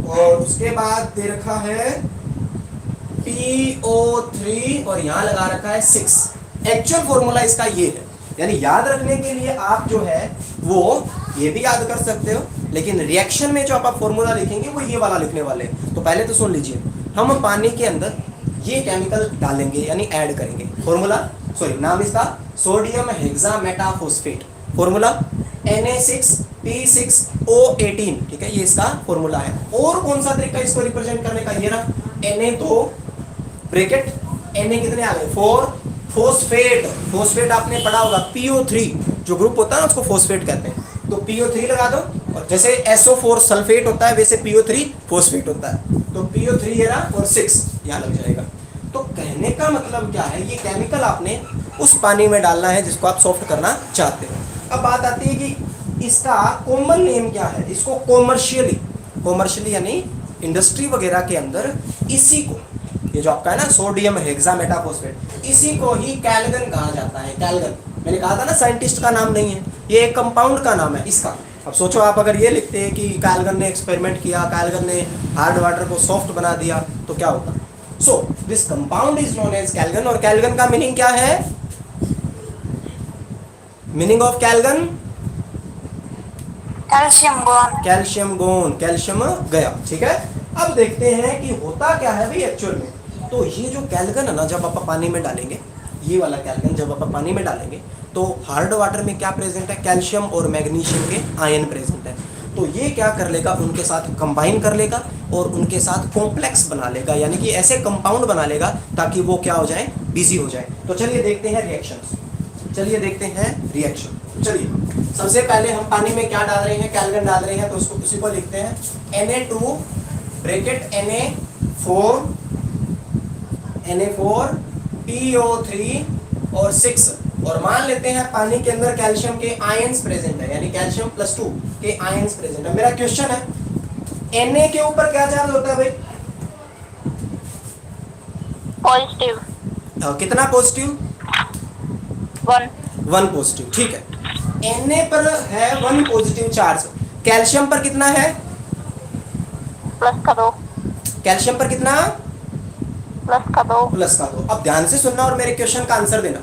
और उसके बाद दे रखा है PO3 और यहां लगा रखा है 6। एक्चुअल फॉर्मूला इसका ये है, यानी याद रखने के लिए आप जो है वो ये भी याद कर सकते हो, लेकिन रिएक्शन में जो आप फॉर्मूला लिखेंगे वो ये वाला लिखने वाले हैं। तो पहले तो सुन लीजिए, हम पानी के अंदर ये केमिकल डालेंगे यानी ऐड करेंगे। फॉर्मूला, सॉरी नाम इसका सोडियम हेक्सा मेटाफॉस्फेट, फॉर्मूला Na6P6O18, ठीक है, ये इसका फॉर्मूला है। और कौन सा तरीका इसको रिप्रेजेंट करने का, ये ना Na तो ब्रैकेट Na कितने आ गए 4, फॉस्फेट, फॉस्फेट आपने पढ़ा होगा PO3 जो ग्रुप होता है ना उसको फॉस्फेट कहते हैं, तो PO3 लगा दो। और जैसे SO4 सल्फेट होता है वैसे PO3 फॉस्फेट होता है, तो PO3 है ना और 6 यहाँ लग जाएगा। तो कहने का मतलब क्या है, ये केमिकल आपने उस पानी में डालना है जिसको आप सॉफ्ट करना चाहते हो। अब बात आती है कि इसका कॉमन नेम क्या है, इसको कॉमर्शियली, कॉमर्शियली यानी इंडस्ट्री वगैरह के अंदर इसी को ये जो आपका है ना सोडियम हेक्सामेटाफॉस्फेट, इसी को ही कैल्गन कहा जाता है। कैल्गन, मैंने कहा था ना साइंटिस्ट का नाम नहीं है, ये एक कंपाउंड का नाम है इसका। अब सोचो आप अगर ये लिखते हैं कि कैल्गन ने एक्सपेरिमेंट किया, कैल्गन ने हार्ड वाटर को सॉफ्ट बना दिया, तो क्या होता? So this compound is known as Calgon. और कैल्गन का मीनिंग क्या है? Meaning of Calgon, calcium gone. Calcium gone, calcium गया। ठीक है, अब देखते हैं कि होता क्या है भाई एक्चुअल में। तो ये जो कैल्गन है ना, जब आप पानी में डालेंगे, ये वाला कैल्गन जब आप पानी में डालेंगे तो हार्ड वाटर में क्या प्रेजेंट है? कैल्शियम और मैग्नीशियम के आयन प्रेजेंट है। तो ये क्या कर लेगा? उनके साथ कंबाइन कर लेगा और उनके साथ कॉम्प्लेक्स बना लेगा, यानी कि ऐसे कंपाउंड बना लेगा ताकि वो क्या हो जाए? बिजी हो जाए। तो चलिए देखते हैं रिएक्शंस, चलिए देखते हैं रिएक्शन। चलिए सबसे पहले हम पानी में क्या डाल रहे हैं? कैल्गन डाल रहे हैं, तो उसको उसी को लिखते हैं Na2 ब्रैकेट Na4 PO3 और 6, और मान लेते हैं पानी के अंदर कैल्शियम के आयंस प्रेजेंट है, यानी कैल्शियम +2 के आयंस प्रेजेंट है। मेरा क्वेश्चन है Na के ऊपर क्या चार्ज होता है भाई? पॉजिटिव। कितना पॉजिटिव? 1। 1 पॉजिटिव। ठीक है, Na पर है 1 पॉजिटिव चार्ज, कैल्शियम पर कितना है? +2। कैल्शियम पर कितना? +2। +2। अब ध्यान से सुनना और मेरे क्वेश्चन का आंसर देना।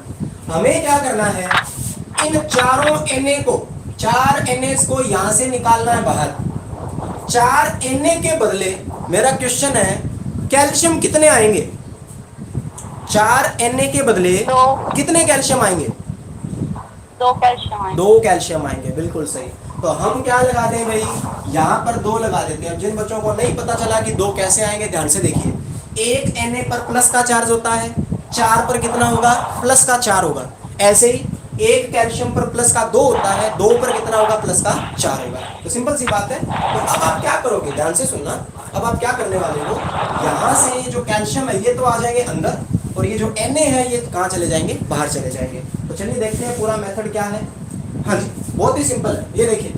हमें क्या करना है? इन चारों Na को, 4 Na को यहां से निकालना है बाहर। 4 Na के बदले मेरा क्वेश्चन है कैल्शियम कितने आएंगे? 4 Na के बदले 2। कितने कैल्शियम आएंगे? 2 कैल्शियम आएंगे। 2 कैल्शियम आएंगे, बिल्कुल सही। तो हम क्या लगा दें भाई? यहाँ पर 2 लगा देते हैं। अब जिन बच्चों को नहीं पता चला कि 2 कैसे आएंगे, ध्यान से देखिए। एक Na पर प्लस का चार्ज होता है, 4 पर कितना होगा? प्लस का 4 होगा। ऐसे ही एक कैल्शियम पर प्लस का 2 होता है, 2 पर कितना होगा? प्लस का 4 होगा। तो सिंपल सी बात है। तो अब आप क्या करोगे? ध्यान से सुनना। अब आप क्या करने वाले हो? यहाँ से जो कैल्शियम है ये तो आ जाएंगे अंदर, और ये जो Na है ये कहाँ चले जाएंगे? बाहर चले जाएंगे। तो चलिए देखते हैं पूरा मेथड क्या है। हाँ जी, बहुत ही सिंपल है। ये देखिए,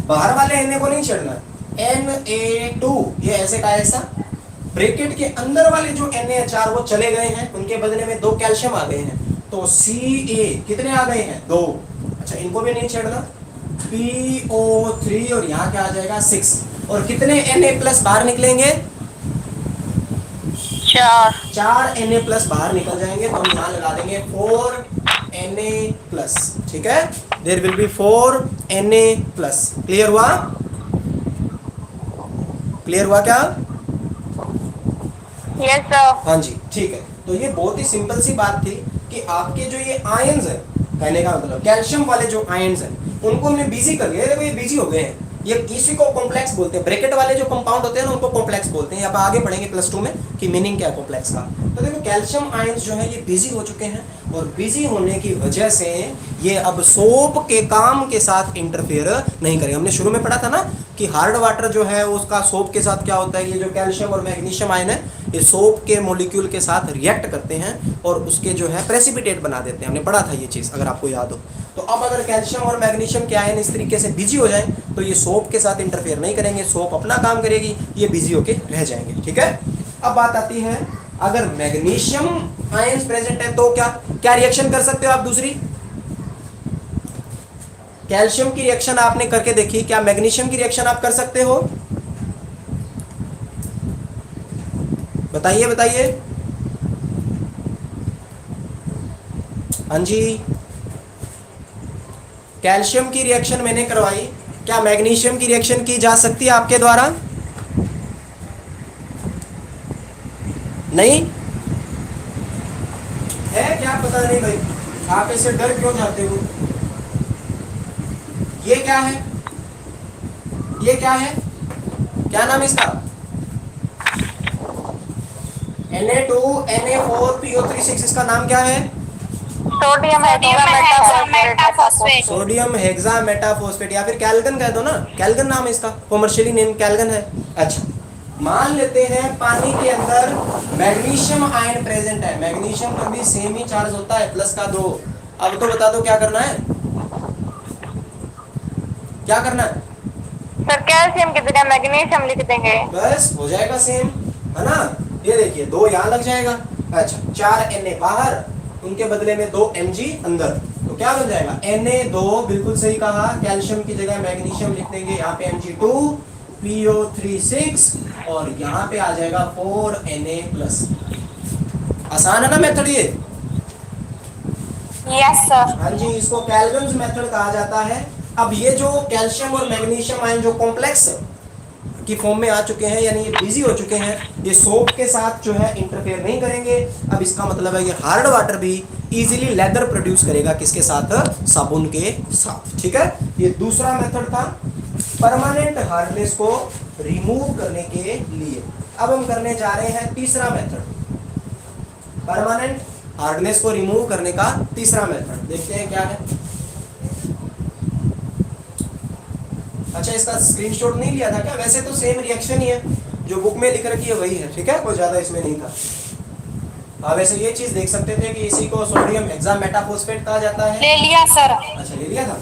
बाहर वाले Na को नहीं छेड़ना, Na2 ये ऐसे का ऐसा, ब्रैकेट के अंदर वाले जो Na 4 वो चले गए हैं, उनके बदले में 2 कैल्शियम आ गए हैं, तो Ca कितने आ गए हैं? 2। अच्छा, इनको भी नहीं छेड़ना, PO3 और यहाँ क्या आ जाएगा? 6। और कितने Na+ बाहर निकलेंगे? 4 Na+ बाहर निकल जाएंगे, तो हम यहाँ लगा देंगे 4 Na+। ठीक है, there will be 4 Na+। Clear हुआ? क्लियर हुआ क्या? Yes sir. हाँ जी, ठीक है। तो ये बहुत ही सिंपल सी बात थी कि आपके जो ये आयंस है, कहने का मतलब कैल्शियम वाले जो आयंस हैं उनको हमने बिजी कर दिया। देखो ये बिजी हो गए हैं, ये इसी को कॉम्प्लेक्स बोलते हैं। ब्रैकेट वाले जो कंपाउंड होते हैं ना उनको कॉम्प्लेक्स बोलते हैं। अब आगे पढ़ेंगे +2 में कि मीनिंग क्या है कॉम्प्लेक्स का। तो देखो कैल्शियम आयंस जो है ये बिजी हो चुके हैं, और बिजी होने की वजह से ये अब सोप के काम के साथ इंटरफेयर नहीं करेंगे। हमने शुरू में पढ़ा था ना कि हार्ड वाटर जो है उसका सोप के साथ क्या होता है? ये जो कैल्शियम और मैग्नीशियम आयन है ये सोप के मॉलिक्यूल के साथ रिएक्ट करते हैं और उसके जो है प्रेसिपिटेट बना देते हैं। हमने पढ़ा था ये चीज़, अगर आपको याद हो। तो अब अगर कैल्शियम और मैग्नीशियम के आयन इस तरीके से बिजी हो जाए तो ये सोप के साथ इंटरफेयर नहीं करेंगे, सोप अपना काम करेगी, ये बिजी होके रह जाएंगे। ठीक है, अब बात आती है अगर मैग्नीशियम आयंस प्रेजेंट है तो क्या क्या रिएक्शन कर सकते हो आप? दूसरी कैल्शियम की रिएक्शन आपने करके देखी, क्या मैग्नीशियम की रिएक्शन आप कर सकते हो? बताइए बताइए। हाँ जी, कैल्शियम की रिएक्शन मैंने करवाई, क्या मैग्नीशियम की रिएक्शन की जा सकती है आपके द्वारा? नहीं है? क्या पता नहीं भाई, आप ऐसे डर क्यों जाते हो? ये क्या है? ये क्या है? क्या नाम इसका? Na2 Na4 PO3 6, इसका नाम क्या है? Sodium hexametaphosphate. सोडियम हेक्सामेटाफॉस्फेट, या फिर कैल्गन कह दो ना, कैल्गन नाम है इसका, कॉमर्शियली नेम कैल्गन है। अच्छा, मान लेते हैं पानी के अंदर मैग्नीशियम आयन प्रेजेंट है, मैग्नीशियम पर भी सेम ही चार्ज होता है, +2। अब तो बता दो क्या करना है? क्या करना है? सर कैल्शियम की जगह मैग्नीशियम लिख देंगे। बस हो जाएगा सेम, है ना? ये देखिए 2 यहाँ लग जाएगा, अच्छा 4 Na बाहर, उनके बदले में 2 Mg अंदर, तो क्या बन जाएगा Na2, बिल्कुल सही कहा, कैल्शियम की जगह मैग्नीशियम लिख देंगे, यहाँ पे Mg2 PO3 6 और यहाँ पे आ जाएगा 4Na+। आसान है ना मेथड ये? Yes sir. हाँ जी, इसको कैल्विन्स मेथड कहा जाता है। अब ये जो कैल्शियम और मैग्नीशियम आयन जो कॉम्प्लेक्स की फॉर्म में आ चुके हैं, यानी ये बिजी हो चुके हैं, ये सोप के साथ जो है इंटरफेयर नहीं करेंगे। अब इसका मतलब है ये हार्ड वाटर भी इजीली लेदर प्रोड्यूस करेगा, किसके साथ? साबुन के साथ। ठीक है, ये दूसरा मेथड था परमानेंट हार्डनेस को रिमूव करने के लिए। अब हम करने जा रहे हैं तीसरा मेथड, परमानेंट हार्डनेस को रिमूव करने का तीसरा मेथड। देखते हैं क्या है। अच्छा, इसका स्क्रीनशॉट नहीं लिया था क्या? वैसे तो सेम रिएक्शन ही है, जो बुक में लिख रखी है वही है। ठीक है, कोई ज्यादा इसमें नहीं था। हाँ, वैसे ये चीज देख सकते थे कि इसी को सोडियम हेक्सामेटाफॉस्फेट कहा जाता है। ले लिया सर। अच्छा, ले लिया था,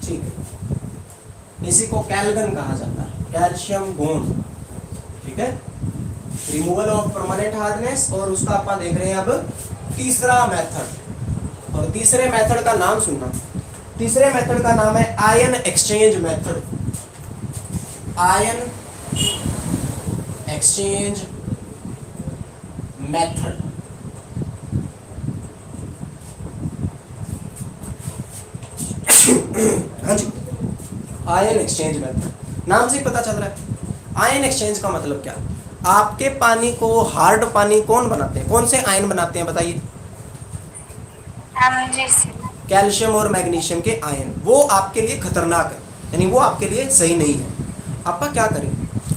ठीक है। इसी को कैल्गन कहा जाता है, कैल्शियम गोंद। ठीक है, रिमूवल ऑफ परमानेंट हार्डनेस। और उसका अपन देख रहे हैं अब तीसरा मेथड, और तीसरे मेथड का नाम सुनना। तीसरे मेथड का नाम है ion exchange method. Ion exchange method. हाँ जी, आयन एक्सचेंज मेथड नाम से ही पता चल रहा है। आयन एक्सचेंज का मतलब क्या? आपके पानी को हार्ड पानी कौन बनाते हैं? कौन से आयन बनाते हैं बताइए? कैल्शियम और मैग्नीशियम के आयन। वो आपके लिए खतरनाक है, यानी वो आपके लिए सही नहीं है। आपा क्या करें,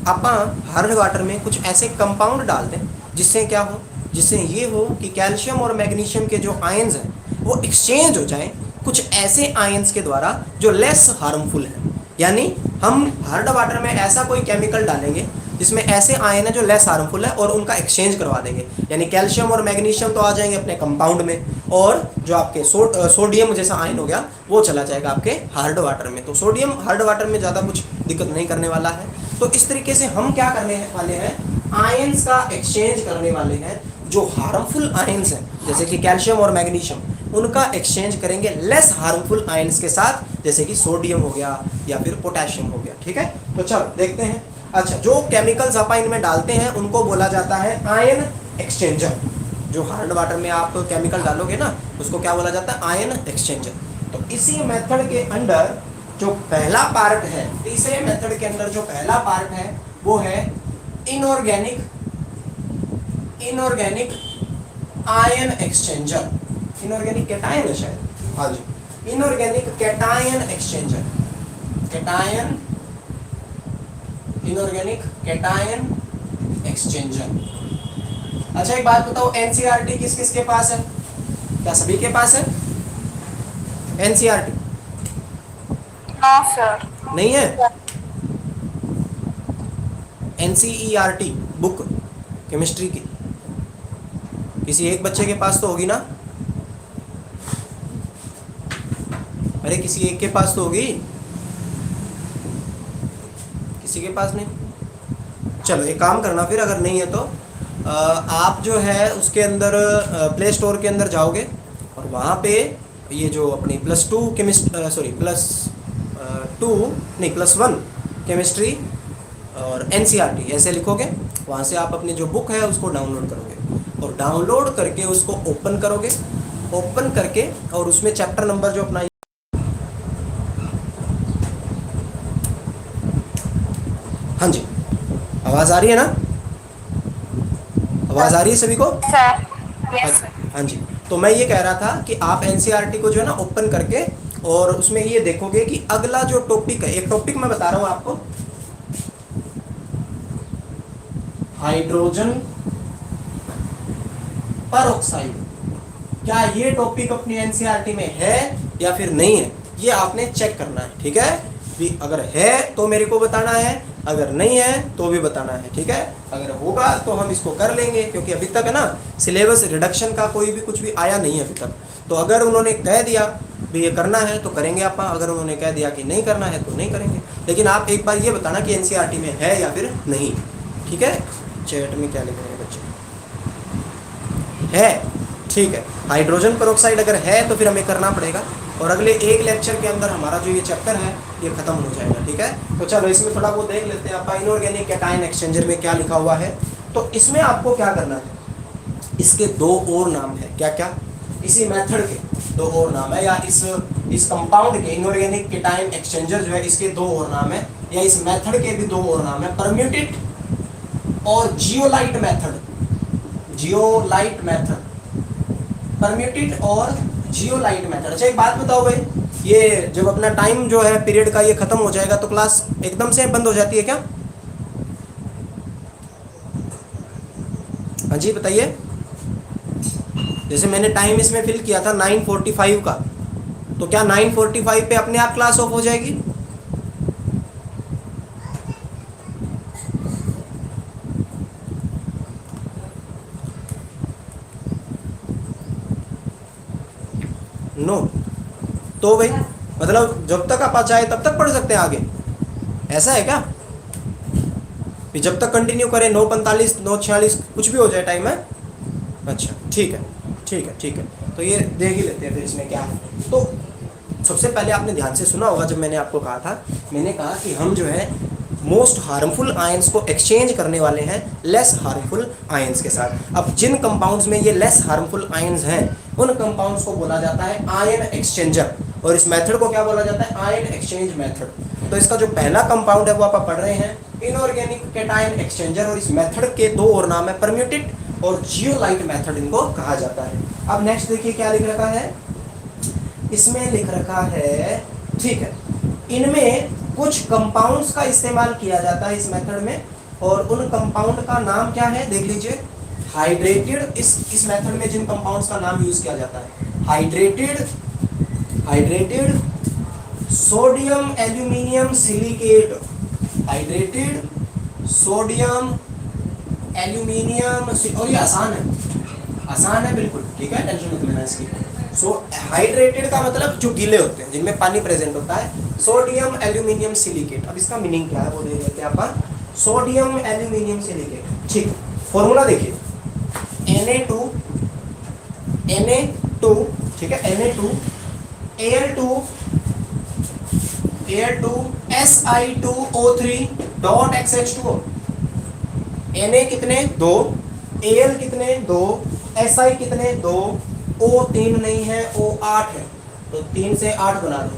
आपा हार्ड वाटर में कुछ ऐसे कंपाउंड डाल दें जिससे क्या हो, जिससे ये हो कि कैल्शियम और मैग्नीशियम के जो आयन्स हैं वो एक्सचेंज हो जाएं कुछ ऐसे आयन्स के द्वारा जो लेस हार्मफुल हैं। यानी हम हार्ड वाटर में ऐसा कोई केमिकल डालेंगे जिसमें ऐसे आयन है जो लेस हार्मफुल है, और उनका एक्सचेंज करवा देंगे। यानी कैल्शियम और मैग्नीशियम तो आ जाएंगे अपने कंपाउंड में, और जो आपके सोडियम जैसा आयन हो गया वो चला जाएगा आपके हार्ड वाटर में। तो सोडियम हार्ड वाटर में ज़्यादा कुछ दिक्कत नहीं करने वाला है। तो इस तरीके से हम क्या करने वाले हैं, आयन्स का एक्सचेंज करने वाले हैं। जो हार्मफुल आयन्स हैं जैसे कि कैल्शियम और मैग्नीशियम, उनका एक्सचेंज करेंगे लेस हार्मफुल आयन्स के साथ, जैसे कि सोडियम हो गया या फिर पोटेशियम हो गया। ठीक है, तो चलो देखते हैं। अच्छा, जो केमिकल्स आप इनमें डालते हैं उनको बोला जाता है आयन एक्सचेंजर। जो हार्ड वाटर में आप केमिकल डालोगे ना, उसको क्या बोला जाता है? Ion exchanger. तो इसी मेथड के अंदर जो पहला पार्ट है, तीसरे मेथड के अंदर जो पहला पार्ट है वो है inorganic ion exchanger. Inorganic cation है शायद, हाँ जी, inorganic cation exchanger. Cation, inorganic cation exchanger. अच्छा, एक बात बताओ, एनसीईआरटी किस किस के पास है? क्या सभी के पास है एनसीईआरटी? No sir. नहीं है। एनसीईआरटी बुक केमिस्ट्री की किसी एक बच्चे के पास तो होगी ना? अरे किसी एक के पास तो होगी, किसी के पास नहीं। चलो एक काम करना फिर, अगर नहीं है तो आप जो है उसके अंदर प्ले स्टोर के अंदर जाओगे और वहाँ पे ये जो अपनी +1 केमिस्ट्री और एनसीईआरटी ऐसे लिखोगे, वहाँ से आप अपनी जो बुक है उसको डाउनलोड करोगे, और डाउनलोड करके उसको ओपन करोगे। ओपन करके और उसमें चैप्टर नंबर जो अपना, हाँ जी, आवाज़ आ रही है ना? आवाज़ आ रही है सभी को? Sir yes. हाँ जी, तो मैं ये कह रहा था कि आप एनसीईआरटी को जो है ना ओपन करके, और उसमें ये देखोगे कि अगला जो टॉपिक है, एक टॉपिक मैं बता रहा हूँ आपको, हाइड्रोजन परऑक्साइड। क्या ये टॉपिक अपनी एनसीईआरटी में है या फिर नहीं है, ये आपने चेक करना है। ठीक है, भी अगर है तो मेरे को बताना है, अगर नहीं है तो भी बताना है। ठीक है, अगर होगा तो हम इसको कर लेंगे, क्योंकि अभी तक है ना सिलेबस रिडक्शन का कोई भी कुछ भी आया नहीं है अभी तक। तो अगर उन्होंने कह दिया भी ये करना है तो करेंगे आप, अगर उन्होंने कह दिया कि नहीं करना है तो नहीं करेंगे। लेकिन आप एक बार ये बताना कि एनसीईआरटी में है या फिर नहीं। ठीक है, चैट में क्या लिख रहे हैं बच्चे? है, ठीक है। हाइड्रोजन पेरोक्साइड अगर है तो फिर हमें करना पड़ेगा, और अगले एक लेक्चर के अंदर हमारा जो ये चैप्टर है ये खत्म हो जाएगा, ठीक है। तो चलो इसमें थोड़ा वो देख लेते हैं आप, इनऑर्गेनिक कैटायन एक्सचेंजर में क्या लिखा हुआ है। तो इसमें आपको क्या करना है, इसके दो और नाम है, क्या क्या, इसी मेथड के दो और नाम है, या इस कंपाउंड के इनऑर्गेनिक कैटायन एक्सचेंजर जो है इसके दो और नाम है, या इस मेथड के भी दो और नाम है, परम्यूटेट और zeolite method. Zeolite method, permute और जियोलाइट मेथड। अच्छा एक बात बताओ भाई, ये जब अपना टाइम जो है पीरियड का ये खत्म हो जाएगा तो क्लास एकदम से बंद हो जाती है क्या? हाँ जी बताइए। जैसे मैंने टाइम इसमें फिल किया था 9:45 का, तो क्या 9:45 पे अपने आप क्लास ऑफ हो जाएगी? नो। तो भाई मतलब जब तक आप चाहे तब तक पढ़ सकते हैं आगे, ऐसा है क्या? कि जब तक कंटिन्यू करें 9:45 9:46 कुछ भी हो जाए टाइम है? अच्छा ठीक है ठीक है ठीक है। तो ये देख ही लेते हैं फिर इसमें क्या है। तो सबसे पहले आपने ध्यान से सुना होगा, जब मैंने आपको कहा था, मैंने कहा कि हम जो है मोस्ट हार्मफुल आयंस को एक्सचेंज करने वाले हैं लेस हार्मफुल आयंस के साथ। अब जिन कंपाउंड्स में ये लेस हार्मफुल आयंस हैं उन कंपाउंड्स को बोला जाता है आयन एक्सचेंजर, और इस मेथड को क्या बोला जाता है? Ion exchange method. तो इसका जो पहला कंपाउंड है वो आप पढ़ रहे हैं इनऑर्गेनिक कैटायन एक्सचेंजर, और इस मेथड के दो और नाम है, परम्यूटेट और जियोलाइट मेथड इनको कहा जाता है। अब नेक्स्ट देखिए क्या लिख रखा है, इसमें लिख रखा है, ठीक है, इनमें कुछ कंपाउंड्स का इस्तेमाल किया जाता है इस मेथड में, और उन कंपाउंड का नाम क्या है देख लीजिए। हाइड्रेटेड, इस मेथड में जिन कंपाउंड्स का नाम यूज किया जाता है, hydrated sodium aluminium silicate, hydrated sodium aluminium, और ये आसान है बिल्कुल, ठीक है, टेंशन मत लेना इसकी। सो हाइड्रेटेड का मतलब जो गीले होते हैं जिनमें पानी प्रेजेंट होता है, सोडियम एल्यूमिनियम सिलिकेट। अब इसका मीनिंग क्या है वो देख लेते हैं अपन, सोडियम एल्यूमिनियम सिलिकेट, ठीक। फॉर्मूला देखिए, Na2, ठीक है, Na2 Si2O3 dot XH2O। Na कितने 2, Al कितने 2, Si कितने 2, O 3 नहीं है, O 8 है, तो 3 से 8 बना दो,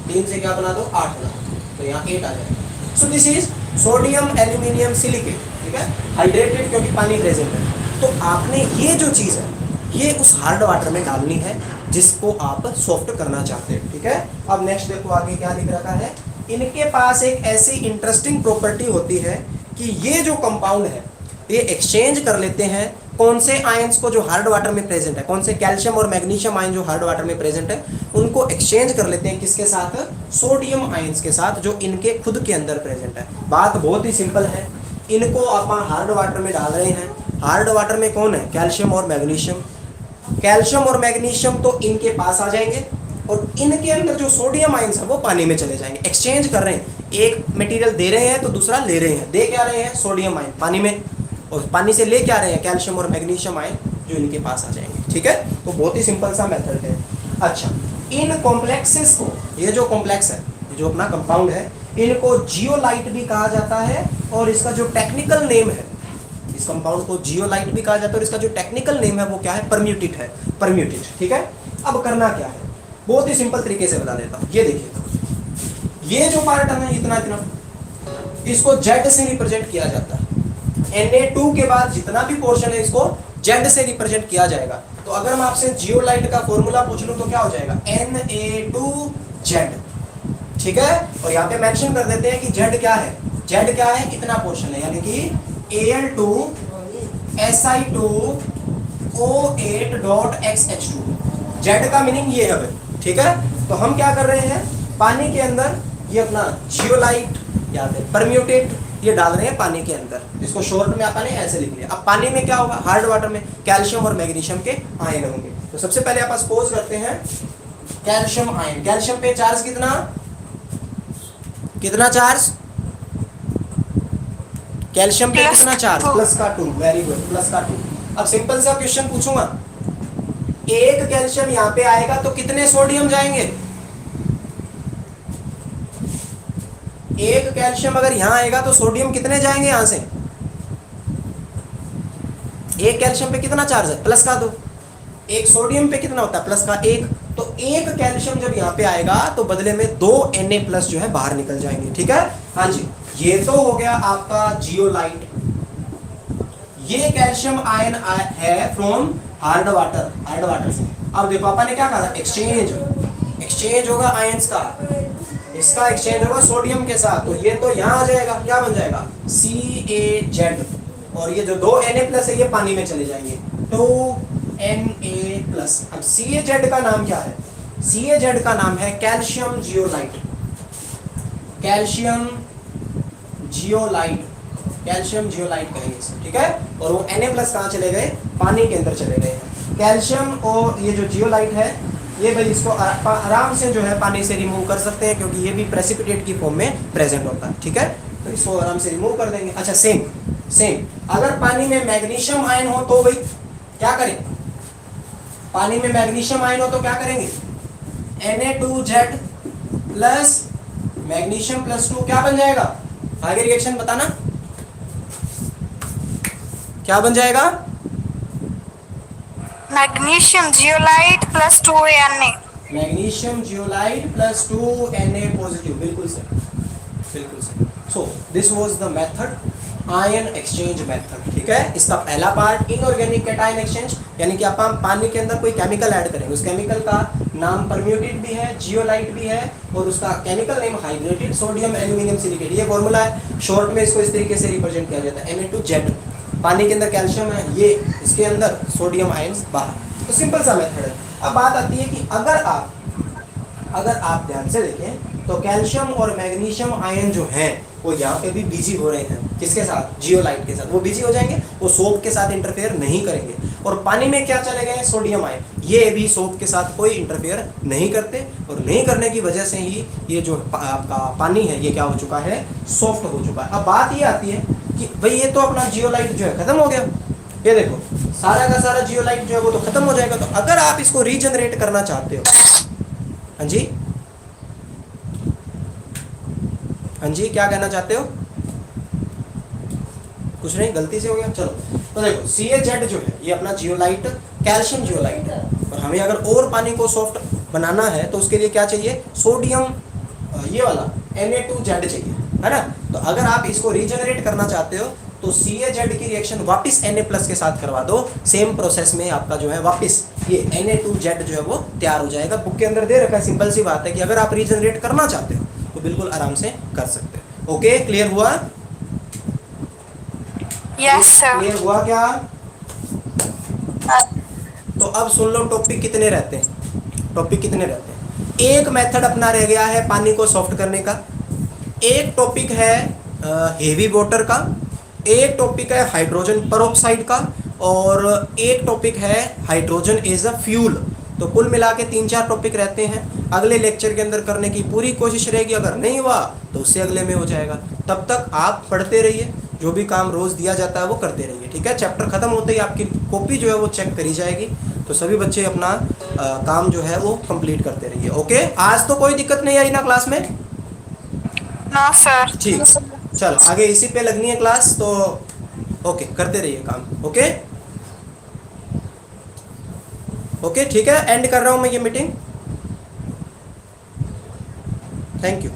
3 से क्या बना दो 8 बना दो, तो यहाँ 8 आ जाएगा। So this is sodium aluminium silicate, ठीक है, हाइड्रेटेड क्योंकि पानी प्रेजेंट है। तो आपने ये जो चीज़ है ये उस हार्ड वाटर में डालनी है जिसको आप सॉफ्ट करना चाहते हैं, ठीक है। अब नेक्स्ट देखो आगे क्या लिख रखा है, इनके पास एक ऐसी इंटरेस्टिंग प्रॉपर्टी होती है कि ये जो कंपाउंड है ये एक्सचेंज कर लेते हैं कौन से आयंस को जो हार्ड वाटर में प्रेजेंट है, कौन से कैल्शियम और मैग्नीशियम आयन जो हार्ड वाटर में प्रेजेंट है उनको एक्सचेंज कर लेते हैं किसके साथ? सोडियम आयंस के साथ, जो इनके खुद के अंदर प्रेजेंट है। बात बहुत ही सिंपल है, इनको आप हार्ड वाटर में डाल रहे हैं, हार्ड वाटर में कौन है? कैल्शियम और मैग्नीशियम। कैल्शियम और मैग्नीशियम तो इनके पास आ जाएंगे और इनके अंदर जो सोडियम आयंस है वो पानी में चले जाएंगे। एक्सचेंज कर रहे हैं, एक मटेरियल दे रहे हैं तो दूसरा ले रहे हैं। दे क्या रहे हैं? सोडियम आयन पानी में, और पानी से ले क्या रहे हैं? कैल्शियम और मैग्नीशियम आयन जो इनके पास आ जाएंगे, ठीक है। तो बहुत ही सिंपल सा मेथड है। अच्छा, इन कॉम्प्लेक्सेस को, ये जो कॉम्प्लेक्स है, ये जो अपना कंपाउंड है, इनको जियोलाइट भी कहा जाता है, और इसका जो टेक्निकल नेम है, इस कंपाउंड को जियोलाइट भी कहा जाता है, और इसका जो टेक्निकल नेम है वो क्या है? परम्यूटेट है, परम्यूटेट, ठीक है। अब करना क्या है, बहुत ही सिंपल तरीके से बता देता हूँ। ये देखिए, ये जो पार्ट है ना, इतना इतना, इसको Z से रिप्रेजेंट किया जाता है। Na2 के बाद जितना भी पोर्शन है इसको Z से रिप्रेजेंट किया जाएगा। तो अगर मैं आपसे जियोलाइट का फॉर्मूला पूछ लूं तो क्या हो जाएगा? Na2Z, ठीक है। और यहाँ पे मेंशन कर देते हैं कि Z क्या है? Z क्या है? इतना पोर्शन है, यानी कि Al2Si2O8.XH2। Z का मीनिंग ये है, ठीक है। तो हम क्या कर रहे हैं, पानी के अंदर ये अपना जियोलाइट या परम्यूटेट ये डाल रहे हैं पानी के अंदर, इसको शॉर्ट में आपने ऐसे लिख लिया। अब पानी में क्या होगा? हार्ड वाटर में कैल्शियम और मैग्नीशियम के आयन होंगे। तो सबसे पहले आप सपोज करते हैं कैल्शियम आयन, कैल्शियम पे चार्ज कितना, कितना चार्ज? कैल्शियम पे Plus कितना चार्ज? 2. प्लस का 2, वेरी गुड, प्लस का 2। अब सिंपल सा क्वेश्चन पूछूंगा, एक कैल्शियम यहाँ पे आएगा तो कितने सोडियम जाएंगे? एक कैल्शियम अगर यहाँ आएगा तो सोडियम कितने जाएंगे यहाँ से? एक कैल्शियम पे कितना चार्ज है? प्लस का 2। एक सोडियम पे कितना होता है? प्लस का 1। तो एक कैल्शियम जब यहाँ पे आएगा तो बदले में 2 Na+ जो है बाहर निकल जाएंगे, ठीक है। हाँ जी, ये तो हो गया आपका जियोलाइट। ये कैल्शियम आयन है फ्रॉम हार्ड वाटर से। अब देखो पापा ने क्या कहा? एक्सचेंज होगा आयंस का, इसका एक्सचेंज होगा सोडियम के साथ, तो ये तो यहाँ आ जाएगा, क्या बन जाएगा? CaZ। और ये जो 2 Na+ है ये पानी में चले जाएंगे, 2Na+। अब CaZ का नाम क्या है? CaZ का नाम है कैल्शियम जियोलाइट। कैल्शियम जियोलाइट कहेंगे इसे, ठीक है। और वो Na+ कहाँ चले गए? पानी के अंदर चले गए हैं। कैल्शियम और ये जो जियोलाइट है ये भाई इसको आराम से जो है पानी से रिमूव कर सकते हैं, क्योंकि ये भी प्रेसिपिटेट की फॉर्म में प्रेजेंट होता है, ठीक है। तो इसको आराम से रिमूव कर देंगे। अच्छा, सेम अगर पानी में मैग्नीशियम आयन हो तो भाई क्या करें? पानी में मैग्नीशियम आयन हो तो क्या करेंगे? Na2Z प्लस मैग्नीशियम प्लस 2 क्या बन जाएगा? आगे रिएक्शन बताना, क्या बन जाएगा? Magnesium zeolite plus 2 Na. Magnesium zeolite plus 2 Na+, बिल्कुल सही। So this was the method, ion exchange method, ठीक है। इसका पहला पार्ट इनऑर्गेनिक कैटायन एक्सचेंज, यानी कि आप पानी के अंदर कोई केमिकल ऐड करेंगे, उस केमिकल का नाम परम्यूटेट भी है, जियोलाइट भी है, और उसका chemical name hydrated sodium aluminium silicate, ये फॉर्मूला है। शॉर्ट में इसको इस तरीके से रिप्रेजेंट किया जाता है, Na2Z। पानी के अंदर कैल्शियम है, ये इसके अंदर सोडियम आयंस बाहर। तो सिंपल सा मेथड है। अब बात आती है कि अगर आप ध्यान से देखें तो कैल्शियम और मैग्नीशियम आयन जो हैं वो यहाँ पे भी बिजी हो रहे हैं, किसके साथ? जियोलाइट के साथ। वो बिजी हो जाएंगे, वो सोप के साथ इंटरफेयर नहीं करेंगे। और पानी में क्या चले गए? सोडियम आयन, ये भी सोप के साथ कोई इंटरफेयर नहीं करते, और नहीं करने की वजह से ही ये जो आपका पानी है ये क्या हो चुका है? सॉफ्ट हो चुका है। अब बात ये आती है कि भाई ये तो अपना जियोलाइट जो है खत्म हो गया, ये देखो सारा का सारा जियोलाइट जो है वो तो खत्म हो जाएगा। तो अगर आप इसको रीजनरेट करना चाहते हो, हाँ जी क्या कहना चाहते हो? कुछ नहीं, गलती से हो गया, चलो। तो देखो CaZ जो है ये अपना जियोलाइट, कैल्शियम जियोलाइट है, और हमें अगर और पानी को सॉफ्ट बनाना है तो उसके लिए क्या चाहिए? सोडियम, ये वाला Na2Z चाहिए, है ना। तो अगर आप इसको रीजनरेट करना चाहते हो तो CaZ की रिएक्शन वापस Na+ के साथ करवा दो, सेम प्रोसेस में आपका जो है वापस ये Na2Z जो है वो तैयार हो जाएगा। बुक के अंदर दे रखा है, सिंपल सी बात है कि अगर आप रीजनरेट करना चाहते हो तो बिल्कुल आराम से कर सकते हो। ओके, क्लियर हुआ? Yes sir. क्लियर हुआ क्या? तो अब सुन लो, टॉपिक कितने रहते हैं? एक मेथड अपना रह गया है पानी को सॉफ्ट करने का, एक टॉपिक है हेवी वाटर का, एक टॉपिक है हाइड्रोजन पेरोक्साइड का, और एक टॉपिक है हाइड्रोजन एज अ फ्यूल। तो कुल मिला के 3-4 टॉपिक रहते हैं। अगले लेक्चर के अंदर करने की पूरी कोशिश रहेगी, अगर नहीं हुआ तो उससे अगले में हो जाएगा। तब तक आप पढ़ते रहिए, जो भी काम रोज़ दिया जाता है वो करते रहिए, ठीक है। चैप्टर खत्म होते ही आपकी कॉपी जो है वो चेक करी जाएगी, तो सभी बच्चे अपना काम जो है वो कंप्लीट करते रहिए। ओके, आज तो कोई दिक्कत नहीं आई ना क्लास में? No sir. ठीक, चलो आगे इसी पे लगनी है क्लास, तो ओके करते रहिए काम। ओके ठीक है, एंड कर रहा हूँ मैं ये मीटिंग। Thank you.